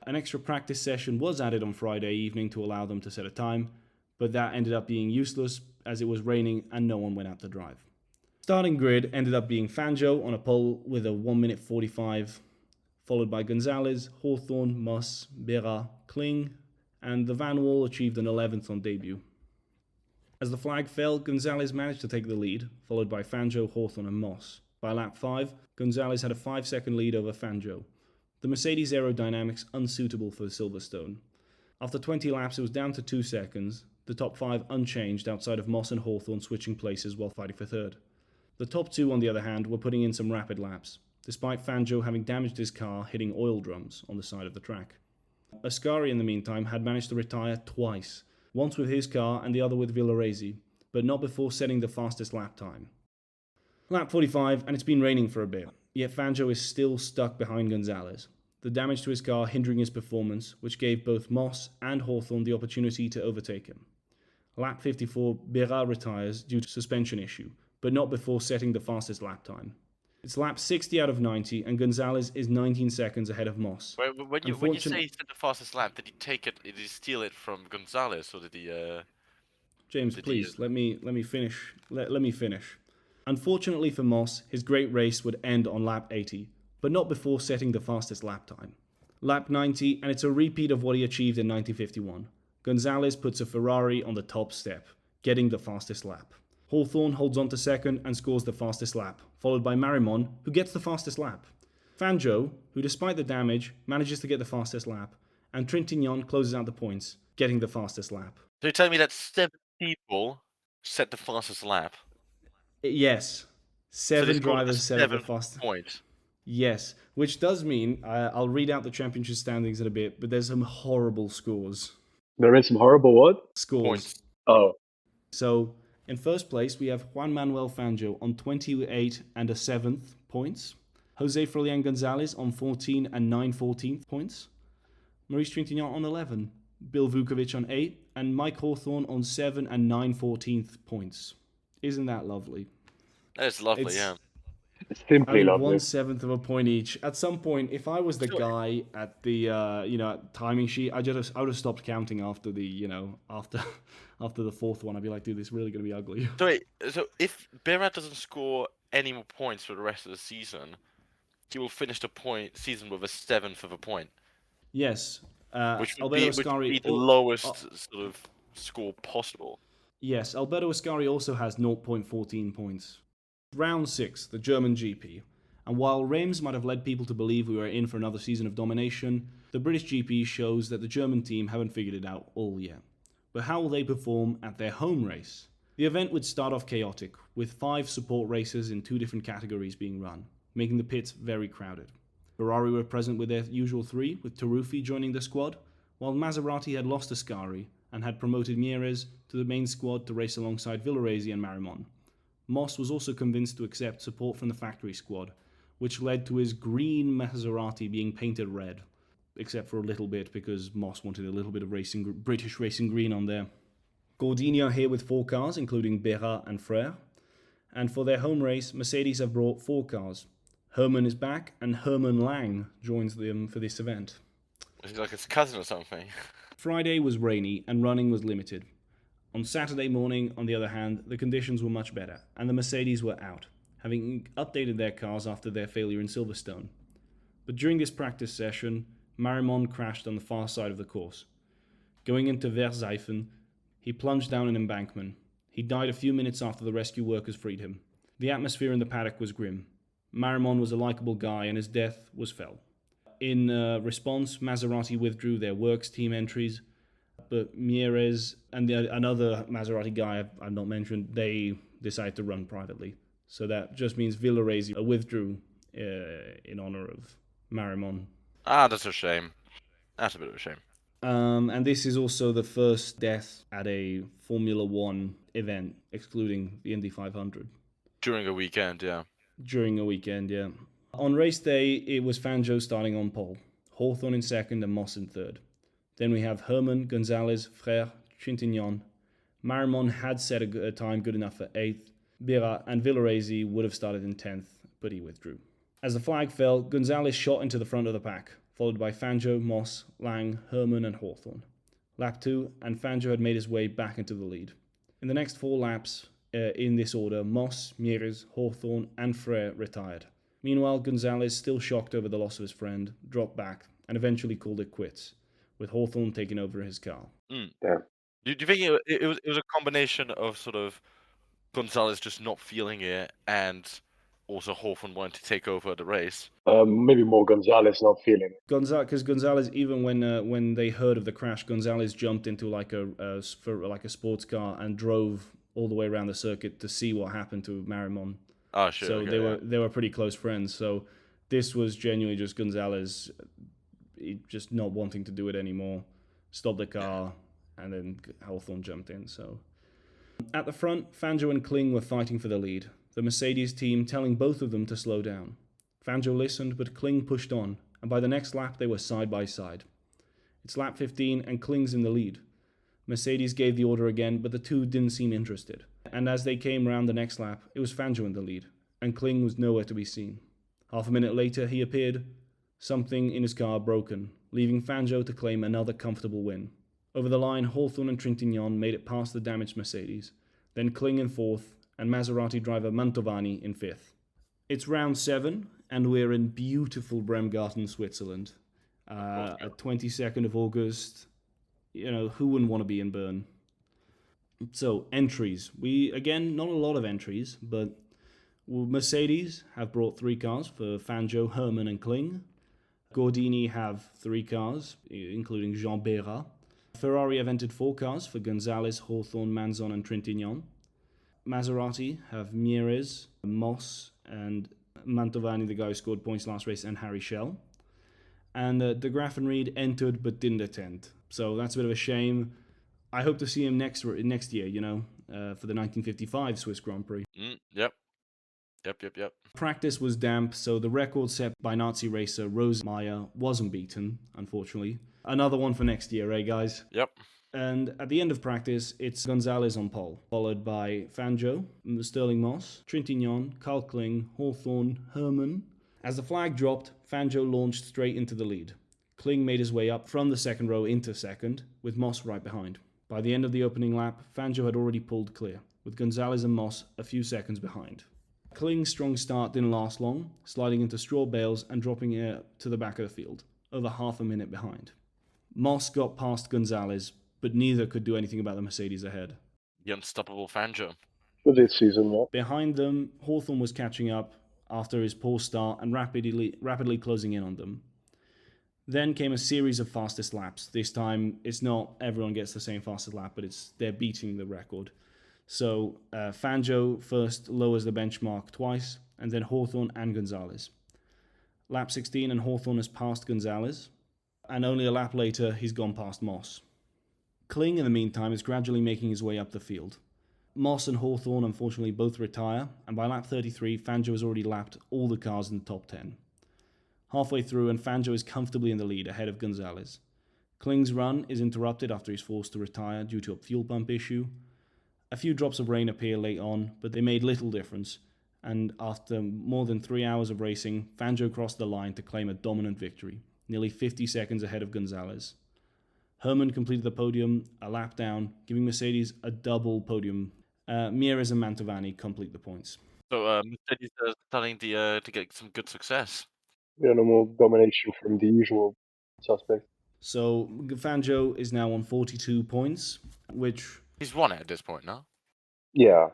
An extra practice session was added on Friday evening to allow them to set a time, but that ended up being useless as it was raining and no one went out to drive. Starting grid ended up being Fangio on a pole with a 1 minute 45, followed by Gonzalez, Hawthorne, Moss, Bera, Kling, and the Vanwall achieved an 11th on debut. As the flag fell, Gonzalez managed to take the lead, followed by Fangio, Hawthorne and Moss. By lap 5, Gonzalez had a 5-second lead over Fangio. The Mercedes aerodynamics unsuitable for Silverstone. After 20 laps, it was down to 2 seconds, the top 5 unchanged outside of Moss and Hawthorne switching places while fighting for third. The top 2, on the other hand, were putting in some rapid laps, despite Fangio having damaged his car hitting oil drums on the side of the track. Ascari, in the meantime, had managed to retire twice, once with his car and the other with Villoresi, but not before setting the fastest lap time. Lap 45, and it's been raining for a bit, yet Fangio is still stuck behind Gonzalez, the damage to his car hindering his performance, which gave both Moss and Hawthorne the opportunity to overtake him. Lap 54, Bera retires due to suspension issue, but not before setting the fastest lap time. It's lap 60 out of 90, and Gonzalez is 19 seconds ahead of Moss. When you say he set the fastest lap, did he take it? Did he steal it from Gonzalez, or did he? James, please let me finish. Let me finish. Unfortunately for Moss, his great race would end on lap 80, but not before setting the fastest lap time. Lap 90, and it's a repeat of what he achieved in 1951. Gonzalez puts a Ferrari on the top step, getting the fastest lap. Hawthorne holds on to second and scores the fastest lap, followed by Marimon, who gets the fastest lap. Fangio, who despite the damage, manages to get the fastest lap, and Trintignant closes out the points, getting the fastest lap. So you're telling me that 7 people set the fastest lap? Yes. 7 drivers set the fastest points. Yes, which does mean, I'll read out the championship standings in a bit, but there's some horrible scores. There are some horrible what? Scores. Points. Oh. So, in first place, we have Juan Manuel Fangio on 28 and a 7th points. Jose Froilán González on 14 and 9/14 points. Maurice Trintignant on 11. Bill Vukovic on 8. And Mike Hawthorne on 7 and 9/14 points. Isn't that lovely? That is lovely, yeah. It's simply lovely. 1/7 of a point each. At some point, if I was the guy at the timing sheet, I would have stopped counting after the after the 4th one. I'd be like, dude, this is really going to be ugly. So wait, so if Berat doesn't score any more points for the rest of the season, he will finish the season with a 7th of a point. Yes, Which would Alberto be Ascari. the lowest sort of score possible. Yes, Alberto Ascari also has 0.14 points. Round 6, the German GP. And while Reims might have led people to believe we were in for another season of domination, the British GP shows that the German team haven't figured it out all yet. But how will they perform at their home race? The event would start off chaotic, with 5 support races in 2 different categories being run, making the pits very crowded. Ferrari were present with their usual 3, with Taruffi joining the squad, while Maserati had lost Ascari and had promoted Mieres to the main squad to race alongside Villaresi and Marimon. Moss was also convinced to accept support from the factory squad, which led to his green Maserati being painted red, except for a little bit because Moss wanted a little bit of British racing green on there. Gordini are here with 4 cars, including Berat and Frère. And for their home race, Mercedes have brought 4 cars. Hermann is back, and Hermann Lang joins them for this event. Is he like his cousin or something? Friday was rainy, and running was limited. On Saturday morning, on the other hand, the conditions were much better, and the Mercedes were out, having updated their cars after their failure in Silverstone. But during this practice session, Marimon crashed on the far side of the course. Going into Verseifen, he plunged down an embankment. He died a few minutes after the rescue workers freed him. The atmosphere in the paddock was grim. Marimon was a likeable guy, and his death was fell. In response, Maserati withdrew their works team entries, but Mieres and another Maserati guy I've not mentioned, they decided to run privately. So that just means Villaresi withdrew in honor of Marimon. Ah, that's a shame. That's a bit of a shame. And this is also the first death at a Formula One event, excluding the Indy 500. During a weekend, yeah. During a weekend, yeah. On race day, it was Fangio starting on pole, Hawthorne in second and Moss in third. Then we have Hermann, Gonzalez, Frère, Trintignant. Marimon had set a time good enough for 8th. Berat and Villaresi would have started in 10th, but he withdrew. As the flag fell, Gonzalez shot into the front of the pack, followed by Fangio, Moss, Lang, Hermann and Hawthorne. Lap 2, and Fangio had made his way back into the lead. In the next 4 laps, in this order, Moss, Mieres, Hawthorne and Frère retired. Meanwhile, Gonzalez, still shocked over the loss of his friend, dropped back and eventually called it quits, with Hawthorne taking over his car. Mm. Yeah. Do you think it was a combination of sort of Gonzalez just not feeling it and also Hawthorne wanting to take over the race? Maybe more Gonzalez not feeling it. Because Gonzalez, even when they heard of the crash, Gonzalez jumped into like a sports car and drove all the way around the circuit to see what happened to Marimon. Oh, sure. So okay, they were pretty close friends. So this was genuinely just Gonzalez just not wanting to do it anymore, stopped the car, and then Hawthorne jumped in. So at the front, Fangio and Kling were fighting for the lead, the Mercedes team telling both of them to slow down. Fangio listened, but Kling pushed on, and by the next lap they were side by side. It's lap 15 and Kling's in the lead. Mercedes gave the order again, but the two didn't seem interested. And as they came round the next lap, it was Fangio in the lead, and Kling was nowhere to be seen. Half a minute later, he appeared, something in his car broken, leaving Fangio to claim another comfortable win. Over the line, Hawthorne and Trintignant made it past the damaged Mercedes, then Kling in 4th, and Maserati driver Mantovani in 5th. It's round 7, and we're in beautiful Bremgarten, Switzerland. At 22nd of August, you know, who wouldn't want to be in Bern? So, entries. Not a lot of entries, but Mercedes have brought 3 cars for Fangio, Hermann and Kling. Gordini have 3 cars, including Jean Berat. Ferrari have entered 4 cars for Gonzalez, Hawthorne, Manzon and Trintignant. Maserati have Mieres, Moss and Mantovani, the guy who scored points last race, and Harry Schell. And De Graaf and Reed entered but didn't attend. So that's a bit of a shame. I hope to see him next year, for the 1955 Swiss Grand Prix. Yep. Practice was damp, so the record set by Nazi racer Rose Meyer wasn't beaten, unfortunately. Another one for next year, eh, guys? Yep. And at the end of practice, it's Gonzalez on pole, followed by Fangio, Sterling Moss, Trintignant, Carl Kling, Hawthorne, Hermann. As the flag dropped, Fangio launched straight into the lead. Kling made his way up from the second row into second, with Moss right behind. By the end of the opening lap, Fangio had already pulled clear, with Gonzalez and Moss a few seconds behind. Kling's strong start didn't last long, sliding into straw bales and dropping to the back of the field, over half a minute behind. Moss got past Gonzalez, but neither could do anything about the Mercedes ahead. The unstoppable Fangio. For this season, yeah. Behind them, Hawthorn was catching up after his poor start and rapidly closing in on them. Then came a series of fastest laps. This time, it's not everyone gets the same fastest lap, but they're beating the record. So Fangio first lowers the benchmark twice, and then Hawthorn and Gonzalez. Lap 16 and Hawthorn has passed Gonzalez, and only a lap later he's gone past Moss. Kling, in the meantime, is gradually making his way up the field. Moss and Hawthorn unfortunately both retire, and by lap 33, Fangio has already lapped all the cars in the top 10. Halfway through, and Fangio is comfortably in the lead ahead of Gonzalez. Kling's run is interrupted after he's forced to retire due to a fuel pump issue. A few drops of rain appear late on, but they made little difference, and after more than 3 hours of racing, Fangio crossed the line to claim a dominant victory, nearly 50 seconds ahead of Gonzalez. Herman completed the podium a lap down, giving Mercedes a double podium. Mieres and Mantovani complete the points. So Mercedes are starting to get some good success. Yeah, no more domination from the usual suspects. So Fangio is now on 42 points, which... He's won it at this point, no? Yeah.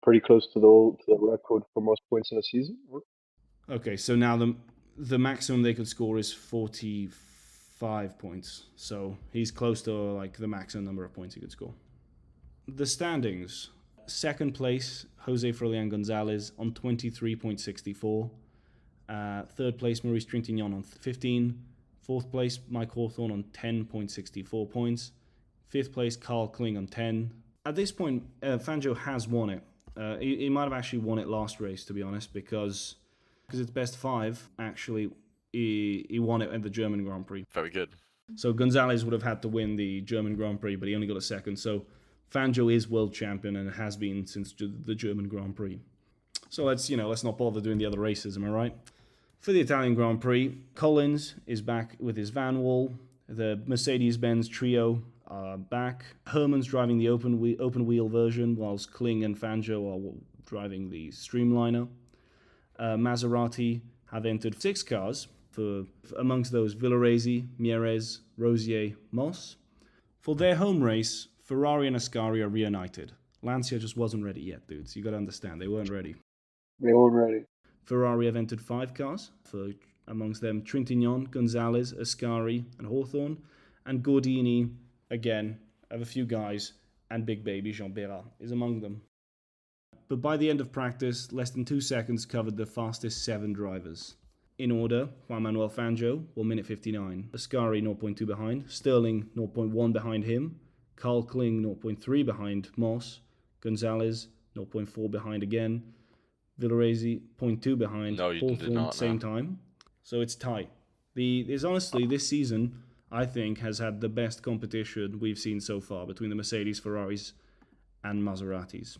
Pretty close to the record for most points in a season. Okay, so now the maximum they could score is 45 points. So he's close to like the maximum number of points he could score. The standings. Second place, Jose Frolian Gonzalez on 23.64. Third place, Maurice Trintignant on 15. Fourth place, Mike Hawthorn on 10.64 points. Fifth place, Carl Kling on 10. At this point, Fangio has won it. He might have actually won it last race, to be honest, because it's best five. Actually, he won it at the German Grand Prix. Very good. So Gonzalez would have had to win the German Grand Prix, but he only got a second. So Fangio is world champion and has been since the German Grand Prix. So let's not bother doing the other races, am I right? For the Italian Grand Prix, Collins is back with his Van Wall. The Mercedes-Benz trio are back. Herman's driving the open wheel version, whilst Kling and Fangio are driving the Streamliner. Maserati have entered 6 cars, for amongst those Villoresi, Mieres, Rosier, Moss. For their home race, Ferrari and Ascari are reunited. Lancia just wasn't ready yet, dudes. You got to understand, they weren't ready. They weren't ready. Ferrari have entered 5 cars, for amongst them Trintignant, Gonzalez, Ascari, and Hawthorn, and Gordini, again, have a few guys, and big baby Jean Bérat is among them. But by the end of practice, less than 2 seconds covered the fastest 7 drivers. In order, Juan Manuel Fangio, 1 minute 59, Ascari 0.2 behind, Sterling 0.1 behind him, Carl Kling 0.3 behind Moss, Gonzalez 0.4 behind again, Villoresi 0.2 behind, Hawthorn same time. So it's tight. Honestly, this season, I think, has had the best competition we've seen so far between the Mercedes, Ferraris, and Maseratis.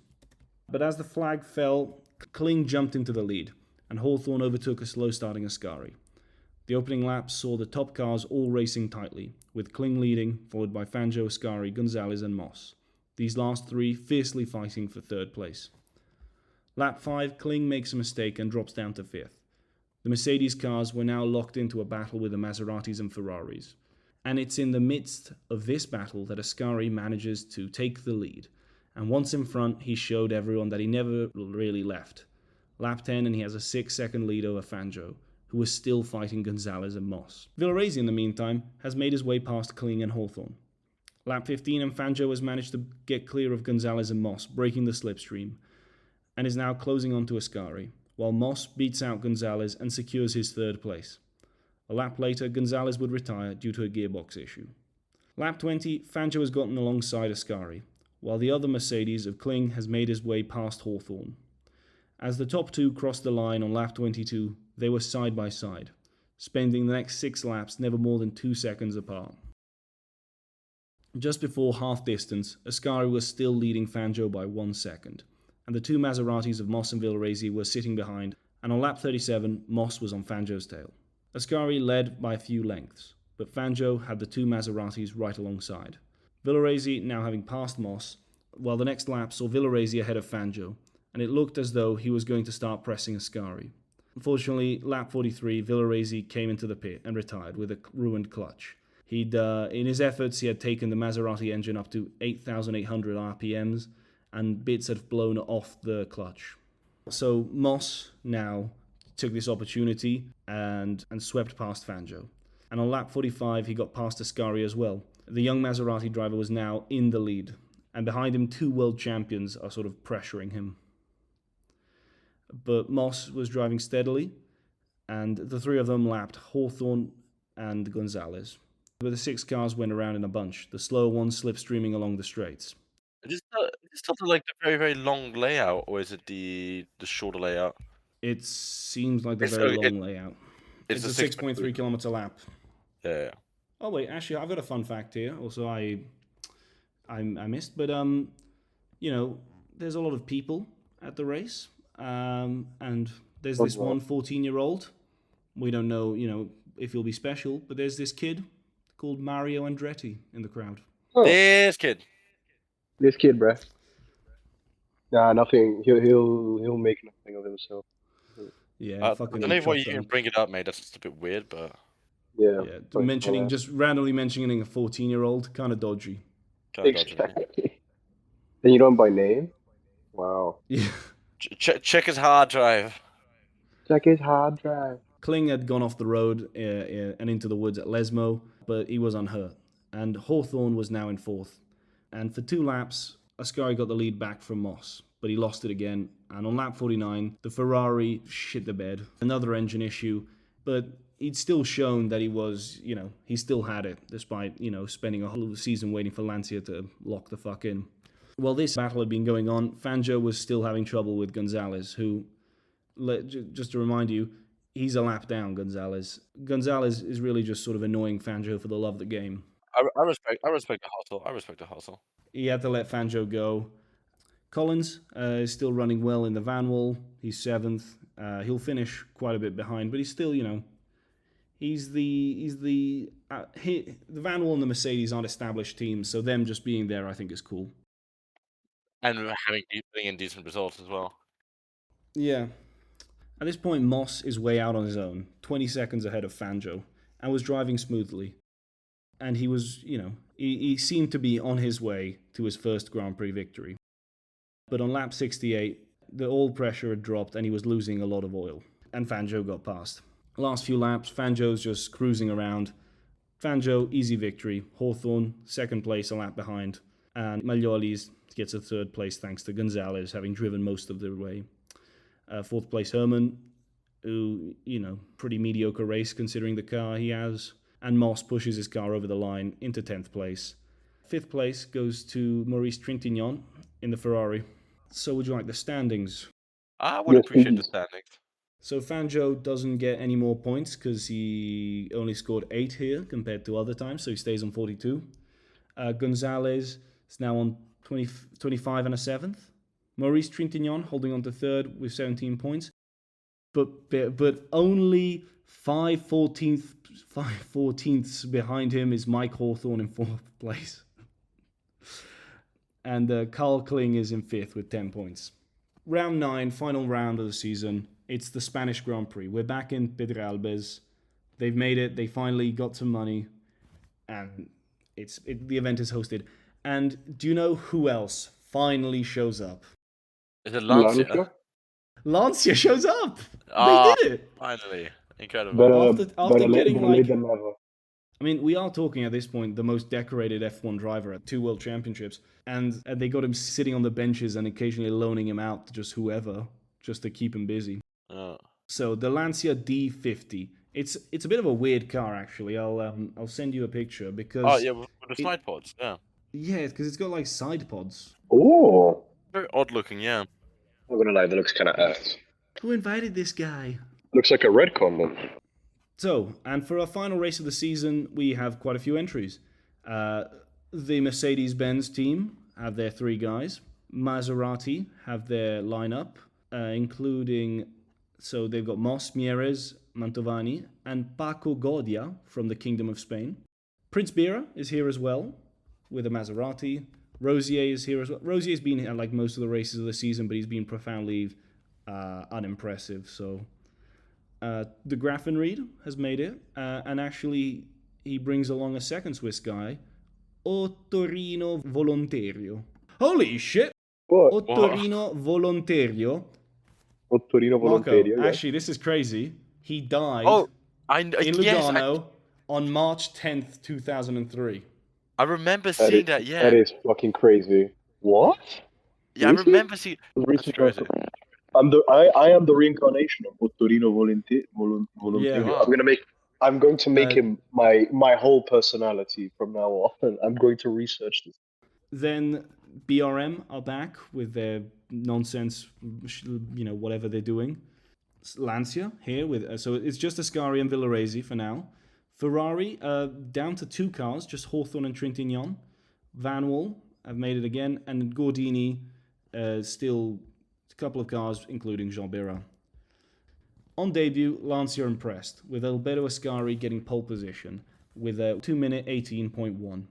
But as the flag fell, Kling jumped into the lead, and Hawthorn overtook a slow-starting Ascari. The opening laps saw the top cars all racing tightly, with Kling leading, followed by Fangio, Ascari, Gonzalez, and Moss. These last 3 fiercely fighting for 3rd place. Lap 5, Kling makes a mistake and drops down to 5th. The Mercedes cars were now locked into a battle with the Maseratis and Ferraris. And it's in the midst of this battle that Ascari manages to take the lead. And once in front, he showed everyone that he never really left. Lap 10, and he has a 6-second lead over Fangio, who was still fighting Gonzalez and Moss. Villoresi, in the meantime, has made his way past Kling and Hawthorn. Lap 15, and Fangio has managed to get clear of Gonzalez and Moss, breaking the slipstream, and is now closing on to Ascari, while Moss beats out Gonzalez and secures his 3rd place. A lap later, Gonzalez would retire due to a gearbox issue. Lap 20, Fangio has gotten alongside Ascari, while the other Mercedes of Kling has made his way past Hawthorn. As the top 2 crossed the line on lap 22, they were side by side, spending the next 6 laps never more than 2 seconds apart. Just before half distance, Ascari was still leading Fangio by 1 second, and the 2 Maseratis of Moss and Villoresi were sitting behind, and on lap 37, Moss was on Fangio's tail. Ascari led by a few lengths, but Fangio had the 2 Maseratis right alongside. Villoresi now having passed Moss, while the next lap saw Villoresi ahead of Fangio, and it looked as though he was going to start pressing Ascari. Unfortunately, lap 43, Villaresi came into the pit and retired with a ruined clutch. In his efforts, he had taken the Maserati engine up to 8,800 RPMs, and bits had blown off the clutch. So Moss now took this opportunity and swept past Fangio. And on lap 45, he got past Ascari as well. The young Maserati driver was now in the lead, and behind him, 2 world champions are sort of pressuring him. But Moss was driving steadily, and the 3 of them lapped Hawthorne and Gonzalez. But the 6 cars went around in a bunch, the slower ones slipstreaming along the straights. Is this still like the very, very long layout, or is it the shorter layout? It seems like the very long layout. It's a 6.3 kilometer lap. Yeah. Oh wait, actually, I've got a fun fact here. Also, I missed, but there's a lot of people at the race, and there's this one 14-year-old. We don't know, if he'll be special, but there's this kid called Mario Andretti in the crowd. Oh. This kid, bruh. Nah, nothing. He'll make nothing of himself. Yeah, fucking. I don't know why you can bring it up, mate. That's just a bit weird, but yeah. Just randomly mentioning a 14-year-old, kind of dodgy. Exactly. And you know him by name? Wow. Yeah. Check his hard drive. Check his hard drive. Kling had gone off the road and into the woods at Lesmo, but he was unhurt. And Hawthorne was now in 4th. And for 2 laps, Ascari got the lead back from Moss, but he lost it again. And on lap 49, the Ferrari shit the bed. Another engine issue, but he'd still shown that he was, he still had it, despite, spending a whole season waiting for Lancia to lock the fuck in. While this battle had been going on, Fangio was still having trouble with Gonzalez, who, just to remind you, he's a lap down, Gonzalez. Gonzalez is really just sort of annoying Fangio for the love of the game. I respect the hustle. He had to let Fangio go. Collins is still running well in the Vanwall. He's 7th. He'll finish quite a bit behind, but he's still, the Vanwall and the Mercedes aren't established teams, so them just being there, I think, is cool. And having in decent results as well. Yeah. At this point, Moss is way out on his own, 20 seconds ahead of Fangio, and was driving smoothly. And he was, he seemed to be on his way to his first Grand Prix victory. But on lap 68, the oil pressure had dropped and he was losing a lot of oil. And Fangio got past. Last few laps, Fangio's just cruising around. Fangio, easy victory. Hawthorne, 2nd place, a lap behind. And Maglioli's gets a 3rd place thanks to Gonzalez having driven most of the way. 4th place Herman, who, pretty mediocre race considering the car he has. And Moss pushes his car over the line into 10th place. 5th place goes to Maurice Trintignant in the Ferrari. So would you like the standings? I would appreciate the standings. So Fangio doesn't get any more points because he only scored 8 here compared to other times, so he stays on 42. Gonzalez is now on 25 and a 7th. Maurice Trintignant holding on to 3rd with 17 points. But only 5 14ths behind him is Mike Hawthorne in 4th place. And Carl Kling is in 5th with 10 points. Round 9, final round of the season. It's the Spanish Grand Prix. We're back in Pedralbes. They've made it. They finally got some money. And the event is hosted. And do you know who else finally shows up? Is it Lancia? Lancia shows up! They did it! Finally. Incredible. After getting I mean, we are talking at this point the most decorated F1 driver at 2 World Championships, and they got him sitting on the benches and occasionally loaning him out to just whoever, just to keep him busy. Oh. So the Lancia D50, it's a bit of a weird car actually. I'll send you a picture because with the side pods, yeah. Yeah, because it's got like side pods. Oh, very odd looking, yeah. I'm gonna lie, that looks kind of ass. Who invited this guy? Looks like a red condom. So, and for our final race of the season, we have quite a few entries. The Mercedes-Benz team have their 3 guys. Maserati have their lineup, including, so they've got Moss, Mieres, Mantovani, and Paco Godia from the Kingdom of Spain. Prince Bira is here as well, with a Maserati. Rosier is here as well. Rosier's been at most of the races of the season, but he's been profoundly unimpressive, so De Graffenried has made it, and actually he brings along a second Swiss guy, Ottorino Volontario. Holy shit! What? Ottorino Volontario. Ottorino Marco, Volontario, actually, this is crazy. He died Oh, in Lugano on March 10th, 2003. I remember seeing that. Yeah, That is fucking crazy. What? yeah, I Really? remember seeing. That's Research crazy. I am the reincarnation of Ottorino Volontario. Yeah. I'm going to make Uh, him my whole personality from now on. I'm going to research this. Then BRM are back with their nonsense, whatever they're doing. Lancia here with so it's just Ascari and Villaresi for now. Ferrari down to 2 cars, just Hawthorne and Trintignant. Van Wall have made it again, and Gordini still a couple of cars, including Jean Bera. On debut, Lancia impressed, with Alberto Ascari getting pole position with a 2-minute 18.1.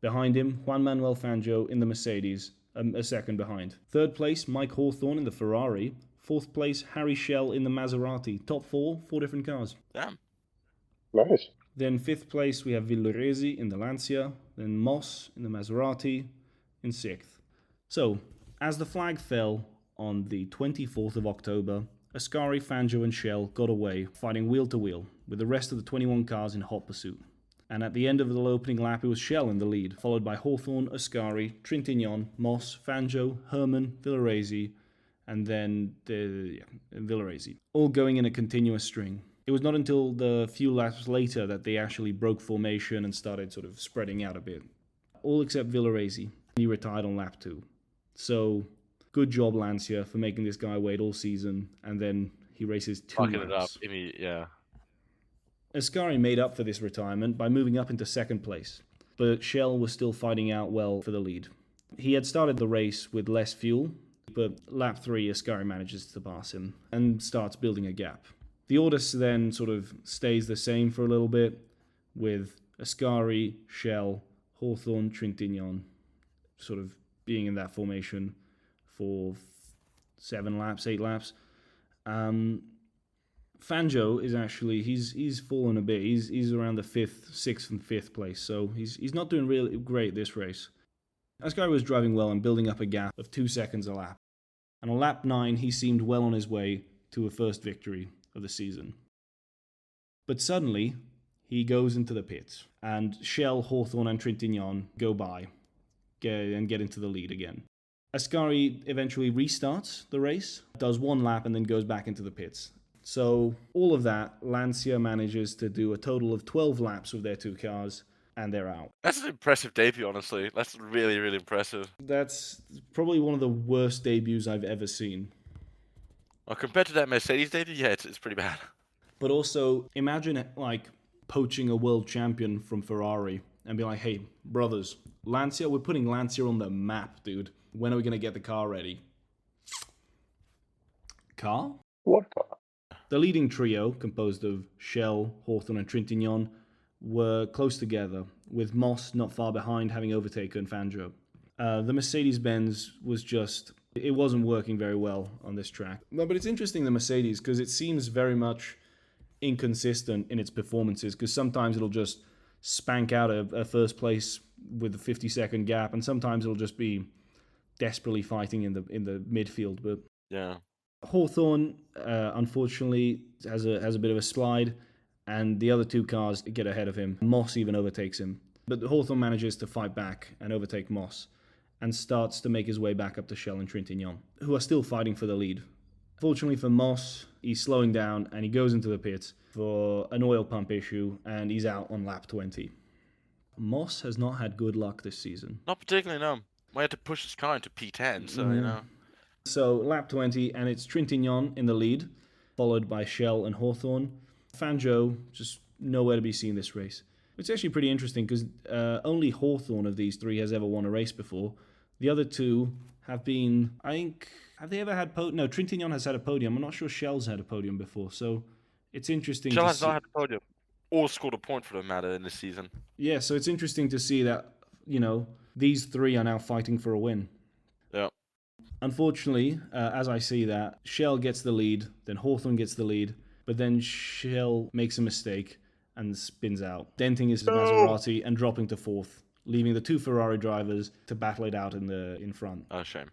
Behind him, Juan Manuel Fangio in the Mercedes, a second behind. Third place, Mike Hawthorne in the Ferrari. Fourth place, Harry Schell in the Maserati. Top 4 different cars. Damn. Nice. Then fifth place, we have Villaresi in the Lancia. Then Moss in the Maserati in sixth. So, as the flag fell on the 24th of October, Ascari, Fangio and Schell got away, fighting wheel to wheel, with the rest of the 21 cars in hot pursuit. And at the end of the opening lap, it was Schell in the lead, followed by Hawthorne, Ascari, Trintignant, Moss, Fangio, Herman, Villaresi, and then Villaresi, all going in a continuous string. It was not until the few laps later that they actually broke formation and started sort of spreading out a bit. All except Villaresi. He retired on lap 2. So, good job, Lancia, for making this guy wait all season, and then he races 2 Fucking laps. it up. Yeah. Ascari made up for this retirement by moving up into second place, but Schell was still fighting out well for the lead. He had started the race with less fuel, but lap 3, Ascari manages to pass him and starts building a gap. The order then sort of stays the same for a little bit, with Ascari, Schell, Hawthorne, Trintignant sort of being in that formation for 7 laps, 8 laps. Fangio is actually he's fallen a bit. He's around the 5th, 6th, and 5th place, so he's not doing really great this race. Ascari was driving well and building up a gap of 2 seconds a lap. And on lap 9, he seemed well on his way to a first victory of the season. But suddenly, he goes into the pits, and Schell, Hawthorne, and Trintignant go by and get into the lead again. Ascari eventually restarts the race, does 1 lap, and then goes back into the pits. So all of that, Lancia manages to do a total of 12 laps with their 2 cars, and they're out. That's an impressive debut, honestly. That's really, really impressive. That's probably one of the worst debuts I've ever seen. Well, compared to that Mercedes debut, yeah, it's pretty bad. But also, imagine like poaching a world champion from Ferrari and be like, hey, brothers, Lancia, we're putting Lancia on the map, dude. When are we going to get the car ready? Car? What car? The leading trio, composed of Schell, Hawthorne, and Trintignant, were close together, with Moss not far behind, having overtaken Fangio. The Mercedes-Benz was just... it wasn't working very well on this track. No, but it's interesting, the Mercedes, because it seems very much inconsistent in its performances, because sometimes it'll just spank out a first place with a 50-second gap, and sometimes it'll just be desperately fighting in the midfield. But yeah, Hawthorne, unfortunately, has a bit of a slide, and the other 2 cars get ahead of him. Moss even overtakes him. But Hawthorne manages to fight back and overtake Moss, and starts to make his way back up to Schell and Trintignant, who are still fighting for the lead. Fortunately for Moss, he's slowing down, and he goes into the pits for an oil pump issue, and he's out on lap 20. Moss has not had good luck this season. not particularly, no. We had to push his car into P10, so, you know. So, lap 20, and it's Trintignant in the lead, followed by Schell and Hawthorne. Fangio, just nowhere to be seen this race. It's actually pretty interesting, because only Hawthorne of these 3 has ever won a race before. The other 2 have been, I think, have they ever had no, Trintignant has had a podium. I'm not sure Schell's had a podium before, so it's interesting Schell to has see. not had a podium, or scored a point for the matter in this season. Yeah, so it's interesting to see that, these 3 are now fighting for a win. Yeah. Unfortunately, as I see that, Schell gets the lead, then Hawthorne gets the lead, but but then Shell makes a mistake and spins out, denting his Maserati and dropping to fourth, leaving the two Ferrari drivers to battle it out in front. Oh, shame.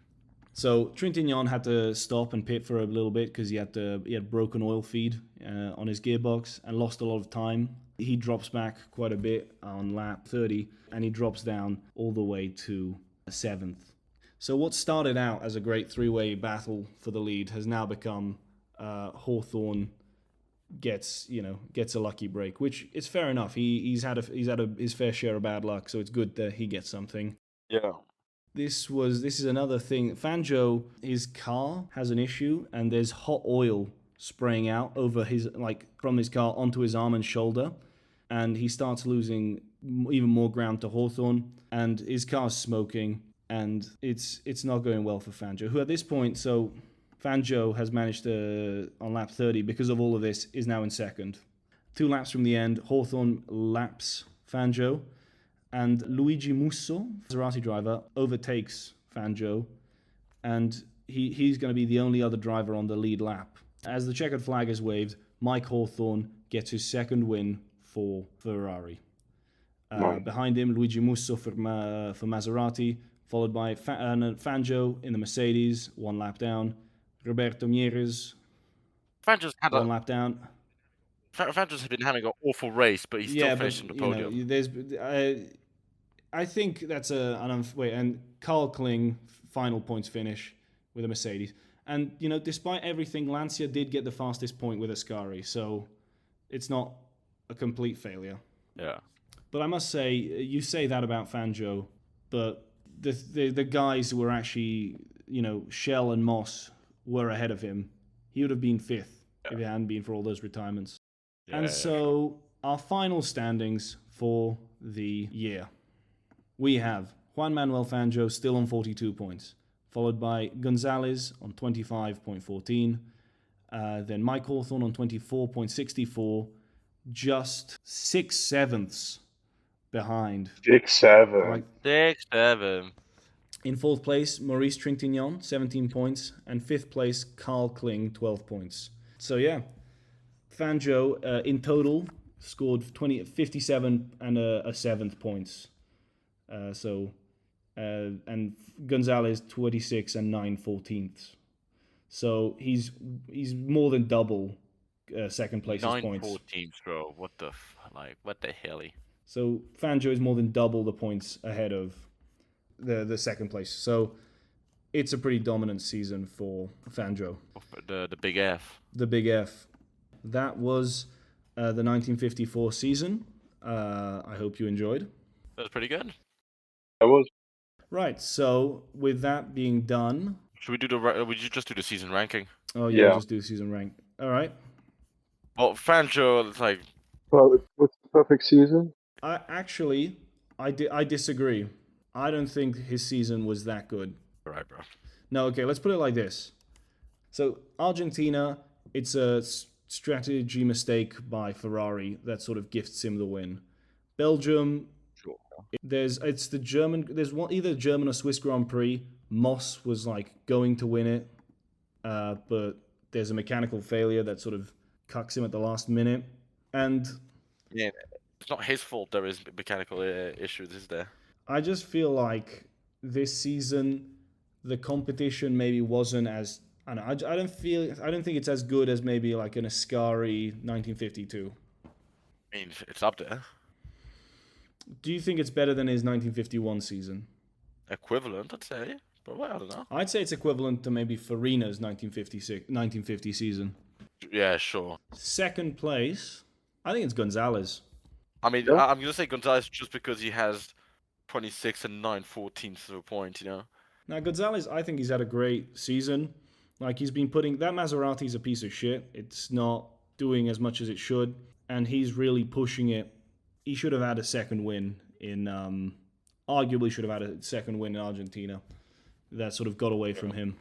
So Trintignant had to stop and pit for a little bit because he had broken oil feed on his gearbox and lost a lot of time. He drops back quite a bit on lap 30 and he drops down all the way to 7th. So what started out as a great three-way battle for the lead has now become Hawthorne gets a lucky break, which is fair enough. He's had his fair share of bad luck, so it's good that he gets something. Yeah. This is another thing. Fangio, his car has an issue, and there's hot oil spraying out over from his car onto his arm and shoulder, and he starts losing even more ground to Hawthorne, and his car's smoking, and it's not going well for Fangio, who at this point, so Fangio has managed to, on lap 30, because of all of this, is now in second. 2 laps from the end, Hawthorne laps Fangio, and Luigi Musso, Maserati driver, overtakes Fangio, and he's going to be the only other driver on the lead lap. As the checkered flag is waved, Mike Hawthorne gets his second win for Ferrari. Behind him, Luigi Musso for Maserati, followed by Fangio in the Mercedes, 1 lap down. Roberto Mieres, Fangio's had 1 lap down. Fangio's been having an awful race, but he's still finished on the podium. I think that's and Carl Kling final points finish with a Mercedes, and despite everything, Lancia did get the fastest point with Ascari, so it's not a complete failure. Yeah. But I must say, you say that about Fangio, but the guys who were actually, Shell and Moss were ahead of him. He would have been 5th if it hadn't been for all those retirements. Our final standings for the year. We have Juan Manuel Fangio still on 42 points, followed by Gonzalez on 25.14, then Mike Hawthorne on 24.64, just 6/7 behind. 6-7. Right. 6-7. In 4th place, Maurice Trintignant, 17 points, and 5th place, Carl Kling, 12 points. So yeah, Fangio in total scored 57 and a 7th points. And Gonzalez 26 and 9 14ths. So he's more than double second place's 9 points. 14ths, bro. What the hell? So Fangio is more than double the points ahead of the second place. So it's a pretty dominant season for Fangio. The big F. The big F. That was the 1954 season. I hope you enjoyed. That was pretty good. I was. Right, so with that being done... Would you just do the season ranking? Oh, yeah, we'll just do the season rank. All right. Well, Fangio, Well, what's the perfect season? I disagree. I don't think his season was that good. All right, bro. No, okay, let's put it like this. So, Argentina, it's a strategy mistake by Ferrari that sort of gifts him the win. Belgium... Sure. There's either German or Swiss Grand Prix. Moss was going to win it, but there's a mechanical failure that sort of cucks him at the last minute. And yeah, it's not his fault there is mechanical issues, is there? I just feel like this season the competition maybe wasn't as I don't think it's as good as maybe like an Ascari 1952. I mean, it's up there. Do you think it's better than his 1951 season? Equivalent, I'd say. But I don't know. I'd say it's equivalent to maybe Farina's 1950 season. Yeah, sure. Second place, I think it's Gonzalez. I mean, yeah. I'm going to say Gonzalez just because he has 26 and 9/14 of a point, Now, Gonzalez, I think he's had a great season. He's been putting... That Maserati's a piece of shit. It's not doing as much as it should. And he's really pushing it. He should have had a second win in... arguably should have had a second win in Argentina. That sort of got away from him.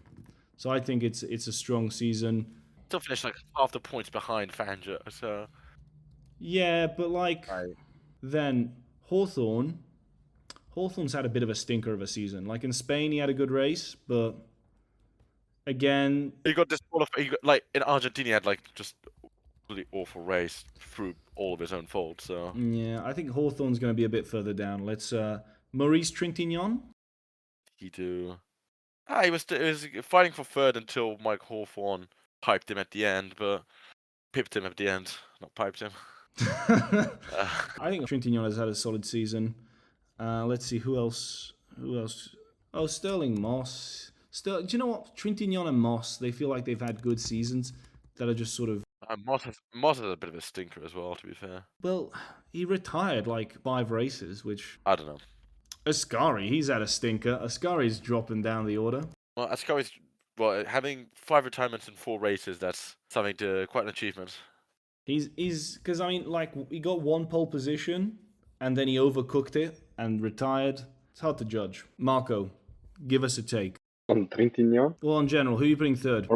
So I think it's a strong season. Still finished half the points behind Fangio, so... Yeah, but then Hawthorne's had a bit of a stinker of a season. In Spain, he had a good race, but again... He got disqualified. In Argentina, he had just really awful race through all of his own fault. So Yeah, I think Hawthorne's going to be a bit further down. Let's Maurice Trintignant. he he was fighting for third until Mike Hawthorne piped him at the end, but pipped him at the end, not piped him. I think Trintignant has had a solid season. Let's see who else. Oh, Sterling Moss. Do you know what? Trintignant and Moss, they feel like they've had good seasons that are just sort of. Moss is a bit of a stinker as well, to be fair. Well, he retired like 5 races, which. I don't know. Ascari, he's had a stinker. Ascari's dropping down the order. Well, Ascari's having 5 retirements in 4 races. That's something to quite an achievement. He's because I mean, like he got 1 pole position and then he overcooked it and retired. It's hard to judge. Marco, give us a take. On Trintignant? Well, in general, who are you putting third?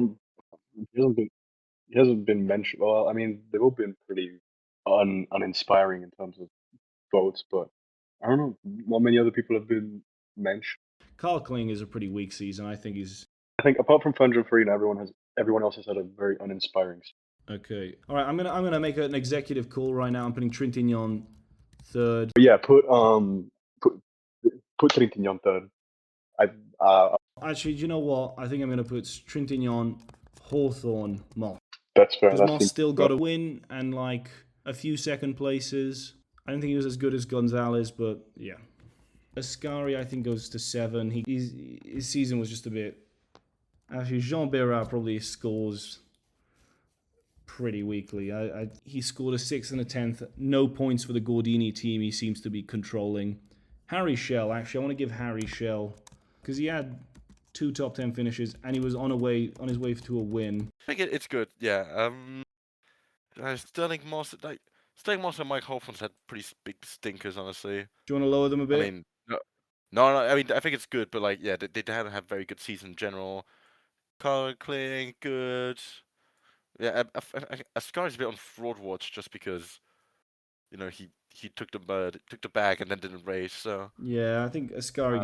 He hasn't been mentioned. Well, I mean, they've all been pretty uninspiring in terms of votes, but I don't know. Not many other people have been mentioned. Carl Kling is a pretty weak season. I think he's. I think apart from Fangio and Farina, everyone else has had a very uninspiring season. Okay. All right. I'm gonna make an executive call right now. I'm putting Trintignant third. But yeah, put Trintignant third. Actually, do you know what? I think I'm gonna put Trintignant, Hawthorne, Moss. That's fair. Because Moss still got a win and like a few second places. I don't think he was as good as Gonzalez, but yeah. Ascari, I think, goes to 7. His season was just a bit. Actually, Jean Bérard probably scores pretty weakly. He scored a 6th and a 10th. No points for the Gordini team. He seems to be controlling. Harry Schell, actually, I want to give Harry Schell because he had 2 top 10 finishes and he was on his way to a win. I think it's good. Yeah. Sterling Moss, and Mike Hawthorne had pretty big stinkers, honestly. Do you want to lower them a bit? I mean, no. I mean, I think it's good, but like, yeah, they haven't had a very good season in general. Carl Kling, good. Yeah, Ascari's a bit on fraud watch just because, he took the bag and then didn't race. So yeah, I think Ascari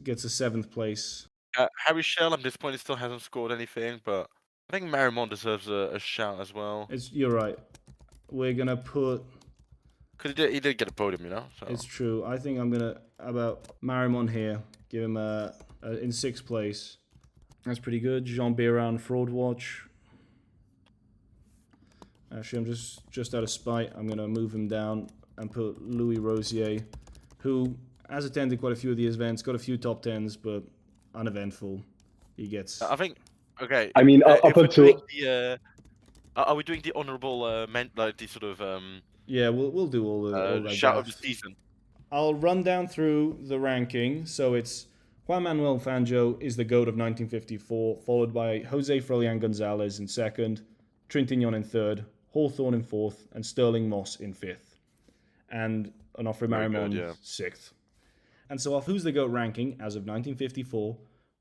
gets a 7th place. Harry Schell, I'm disappointed, still hasn't scored anything, but I think Marimon deserves a shout as well. You're right. We're gonna put. Cause he did get a podium, So. It's true. I think I'm gonna about Marimon here. Give him in 6th place. That's pretty good. Jean Bérard fraud watch. Actually, I'm just out of spite. I'm gonna move him down and put Louis Rosier, who has attended quite a few of the events, got a few top 10s, but uneventful. He gets. I think. Okay. I mean, up until. Are we doing the honourable like the sort of Yeah, we'll do all that shout of the season. I'll run down through the ranking. So it's Juan Manuel Fangio is the GOAT of 1954, followed by Jose Frelian Gonzalez in 2nd, Trintignant in 3rd, Hawthorne in 4th, and Sterling Moss in 5th, and Onofre Marimon 6th. And so off who's the GOAT ranking as of 1954,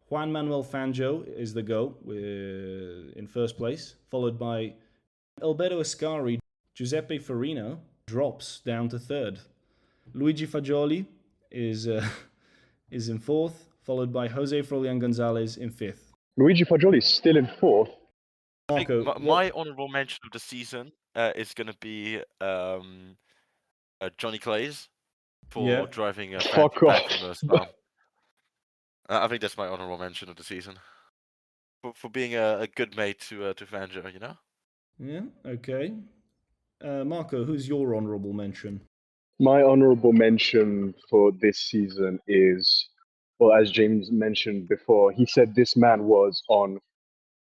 Juan Manuel Fangio is the GOAT in 1st place, followed by Alberto Ascari. Giuseppe Farina drops down to 3rd. Luigi Fagioli is in 4th, followed by Jose Frelian Gonzalez in 5th. Luigi Fagioli is still in 4th. Marco, my honourable mention of the season is going to be Johnny Clays for driving a Fuck off. I think that's my honourable mention of the season. For being a good mate to Fangio, Yeah, okay. Marco, who's your honourable mention? My honourable mention for this season is, well, as James mentioned before, he said this man was on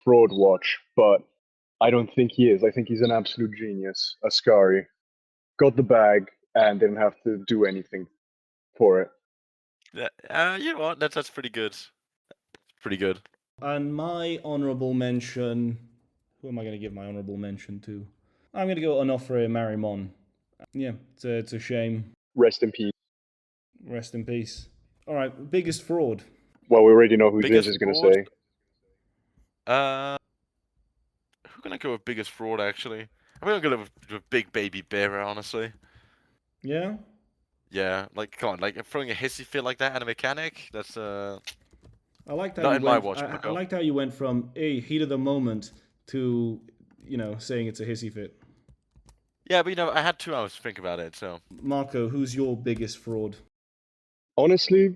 fraud watch, but I don't think he is. I think he's an absolute genius. Ascari got the bag and didn't have to do anything for it. You know what? That's pretty good. Pretty good. And my honourable mention, who am I going to give my honourable mention to? I'm going to go Onofre Marimon. Yeah, it's a shame. Rest in peace. Rest in peace. All right, biggest fraud. Well, we already know who James is going to say. Who can I go with biggest fraud, actually? I'm going to go with Big Baby Bearer, honestly. Yeah? Yeah, like, come on, like, throwing a hissy fit like that at a mechanic, that's, I liked how not you in went, my watch, I liked how you went from, heat of the moment to, saying it's a hissy fit. Yeah, but I had 2 hours to think about it, so. Marco, who's your biggest fraud? Honestly,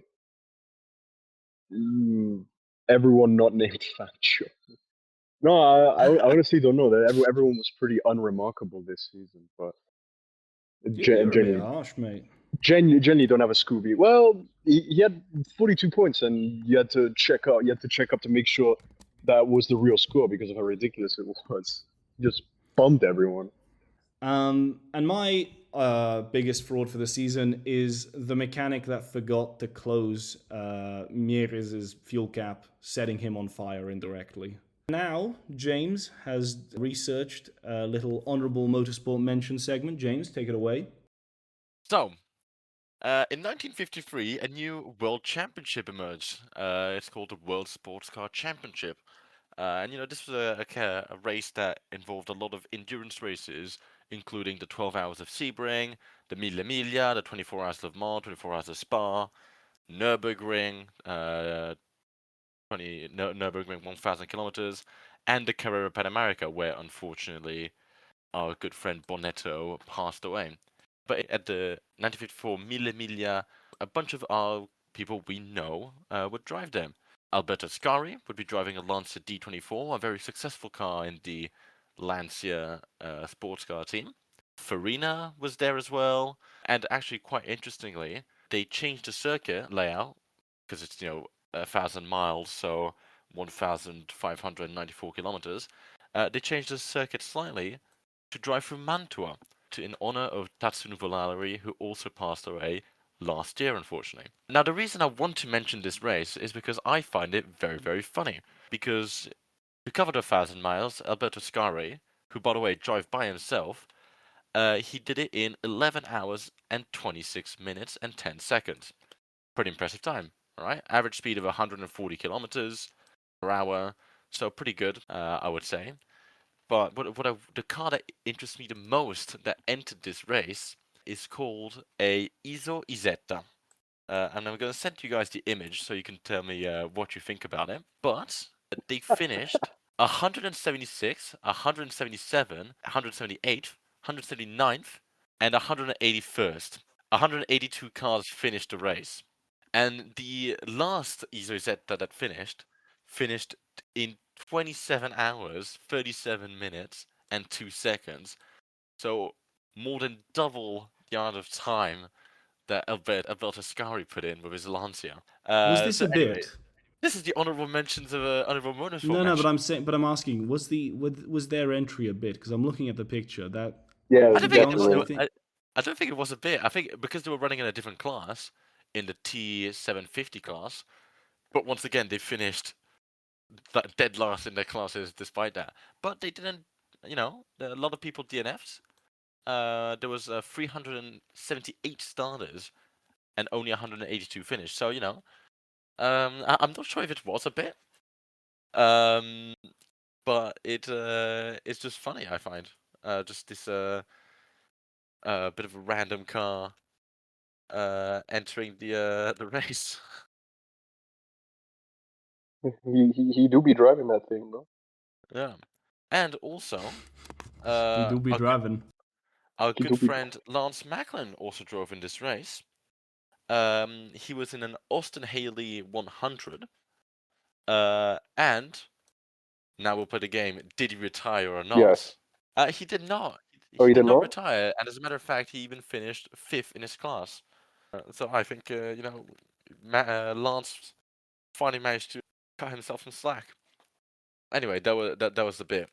everyone not named Fangio. No, I honestly don't know. That everyone was pretty unremarkable this season, but You're a bit genuinely, harsh, mate. genuinely don't have a Scooby. Well, he had 42 points, and you had to check up. You had to check up to make sure that was the real score because of how ridiculous it was. Just bummed everyone. And my biggest fraud for the season is the mechanic that forgot to close Mieres' fuel cap, setting him on fire indirectly. Now, James has researched a little honorable motorsport mention segment. James, take it away. So, in 1953, a new world championship emerged. It's called the World Sports Car Championship. And this was a race that involved a lot of endurance races, including the 12 Hours of Sebring, the Mille Miglia, the 24 Hours of Le Mans, 24 Hours of Spa, Nürburgring, Nürburgring 1,000 kilometers, and the Carrera Panamerica, where unfortunately our good friend Bonetto passed away. But at the 1954 Mille Miglia, a bunch of our people we know would drive them. Alberto Ascari would be driving a Lancia D24, a very successful car in the Lancia sports car team. Farina was there as well, and actually, quite interestingly, they changed the circuit layout because it's 1,000 miles, so 1,594 kilometers. They changed the circuit slightly to drive through Mantua in honor of Tatsunu Volari, who also passed away last year, unfortunately. Now, the reason I want to mention this race is because I find it very, very funny. Because to cover the 1,000 miles, Alberto Scari, who, by the way, drove by himself, he did it in 11 hours and 26 minutes and 10 seconds. Pretty impressive time, all right? Average speed of 140 kilometers per hour, so pretty good, I would say. But the car that interests me the most that entered this race is called a Iso Isetta. And I'm going to send you guys the image so you can tell me what you think about it. But they finished 176, 177, 178, 179th, and 181st. 182 cars finished the race. And the last Iso Isetta that finished in 27 hours, 37 minutes, and 2 seconds. So more than double the amount of time that Alberto Ascari put in with his Lancia. Was this So a anyway, bit? this is the honorable mentions of honorable motorsport No, but mention. I'm asking, was their entry a bit? Because I'm looking at the picture. Yeah, I don't Do you think it, honestly definitely. think? I don't think it was a bit. I think because they were running in a different class, in the T750 class. But once again, they finished dead last in their classes despite that. But they didn't. A lot of people DNF'd. There was 378 starters and only 182 finished. So I'm not sure if it was a bit, um, but it's just funny. I find just this bit of a random car entering the race. He do be driving that thing though. Yeah, and also He do be our driving. He do good be. friend Lance Macklin also drove in this race. He was in an Austin Haley 100. And now we'll play the game. Did he retire or Yes. not? He did not. Oh, He he did did not not. retire, and as a matter of fact, he even finished fifth in his class. So I think Lance finally managed to cut himself some slack. Anyway, that was the bit.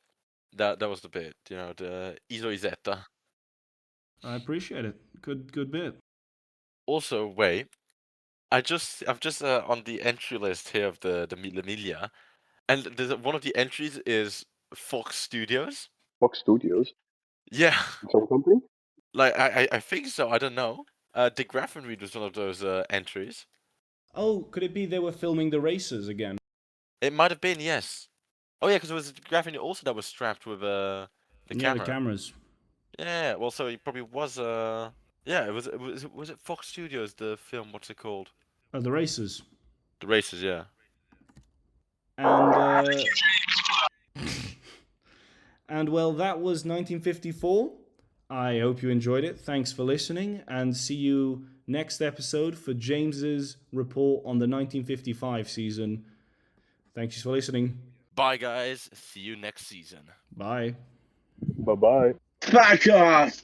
That was the bit. The Iso Isetta. I appreciate it. Good bit. Also, wait. I'm just on the entry list here of the Mille Miglia, and one of the entries is Fox Studios. Fox Studios. Yeah. Some company. Like I think so. I don't know. Dick Graffenried was one of those entries. Oh, could it be they were filming the races again? It might have been, yes. Oh yeah, because it was Graffenried also that was strapped with the Yeah, the camera. cameras. Yeah. Well, so he probably was. Yeah. Was it Fox Studios the film? What's it called? Oh, the races. The races. Yeah. And and well, that was 1954. I hope you enjoyed it. Thanks for listening, and see you next episode for James's report on the 1955 season. Thanks for listening. Bye, guys. See you next season. Bye. Bye bye. Fuck off!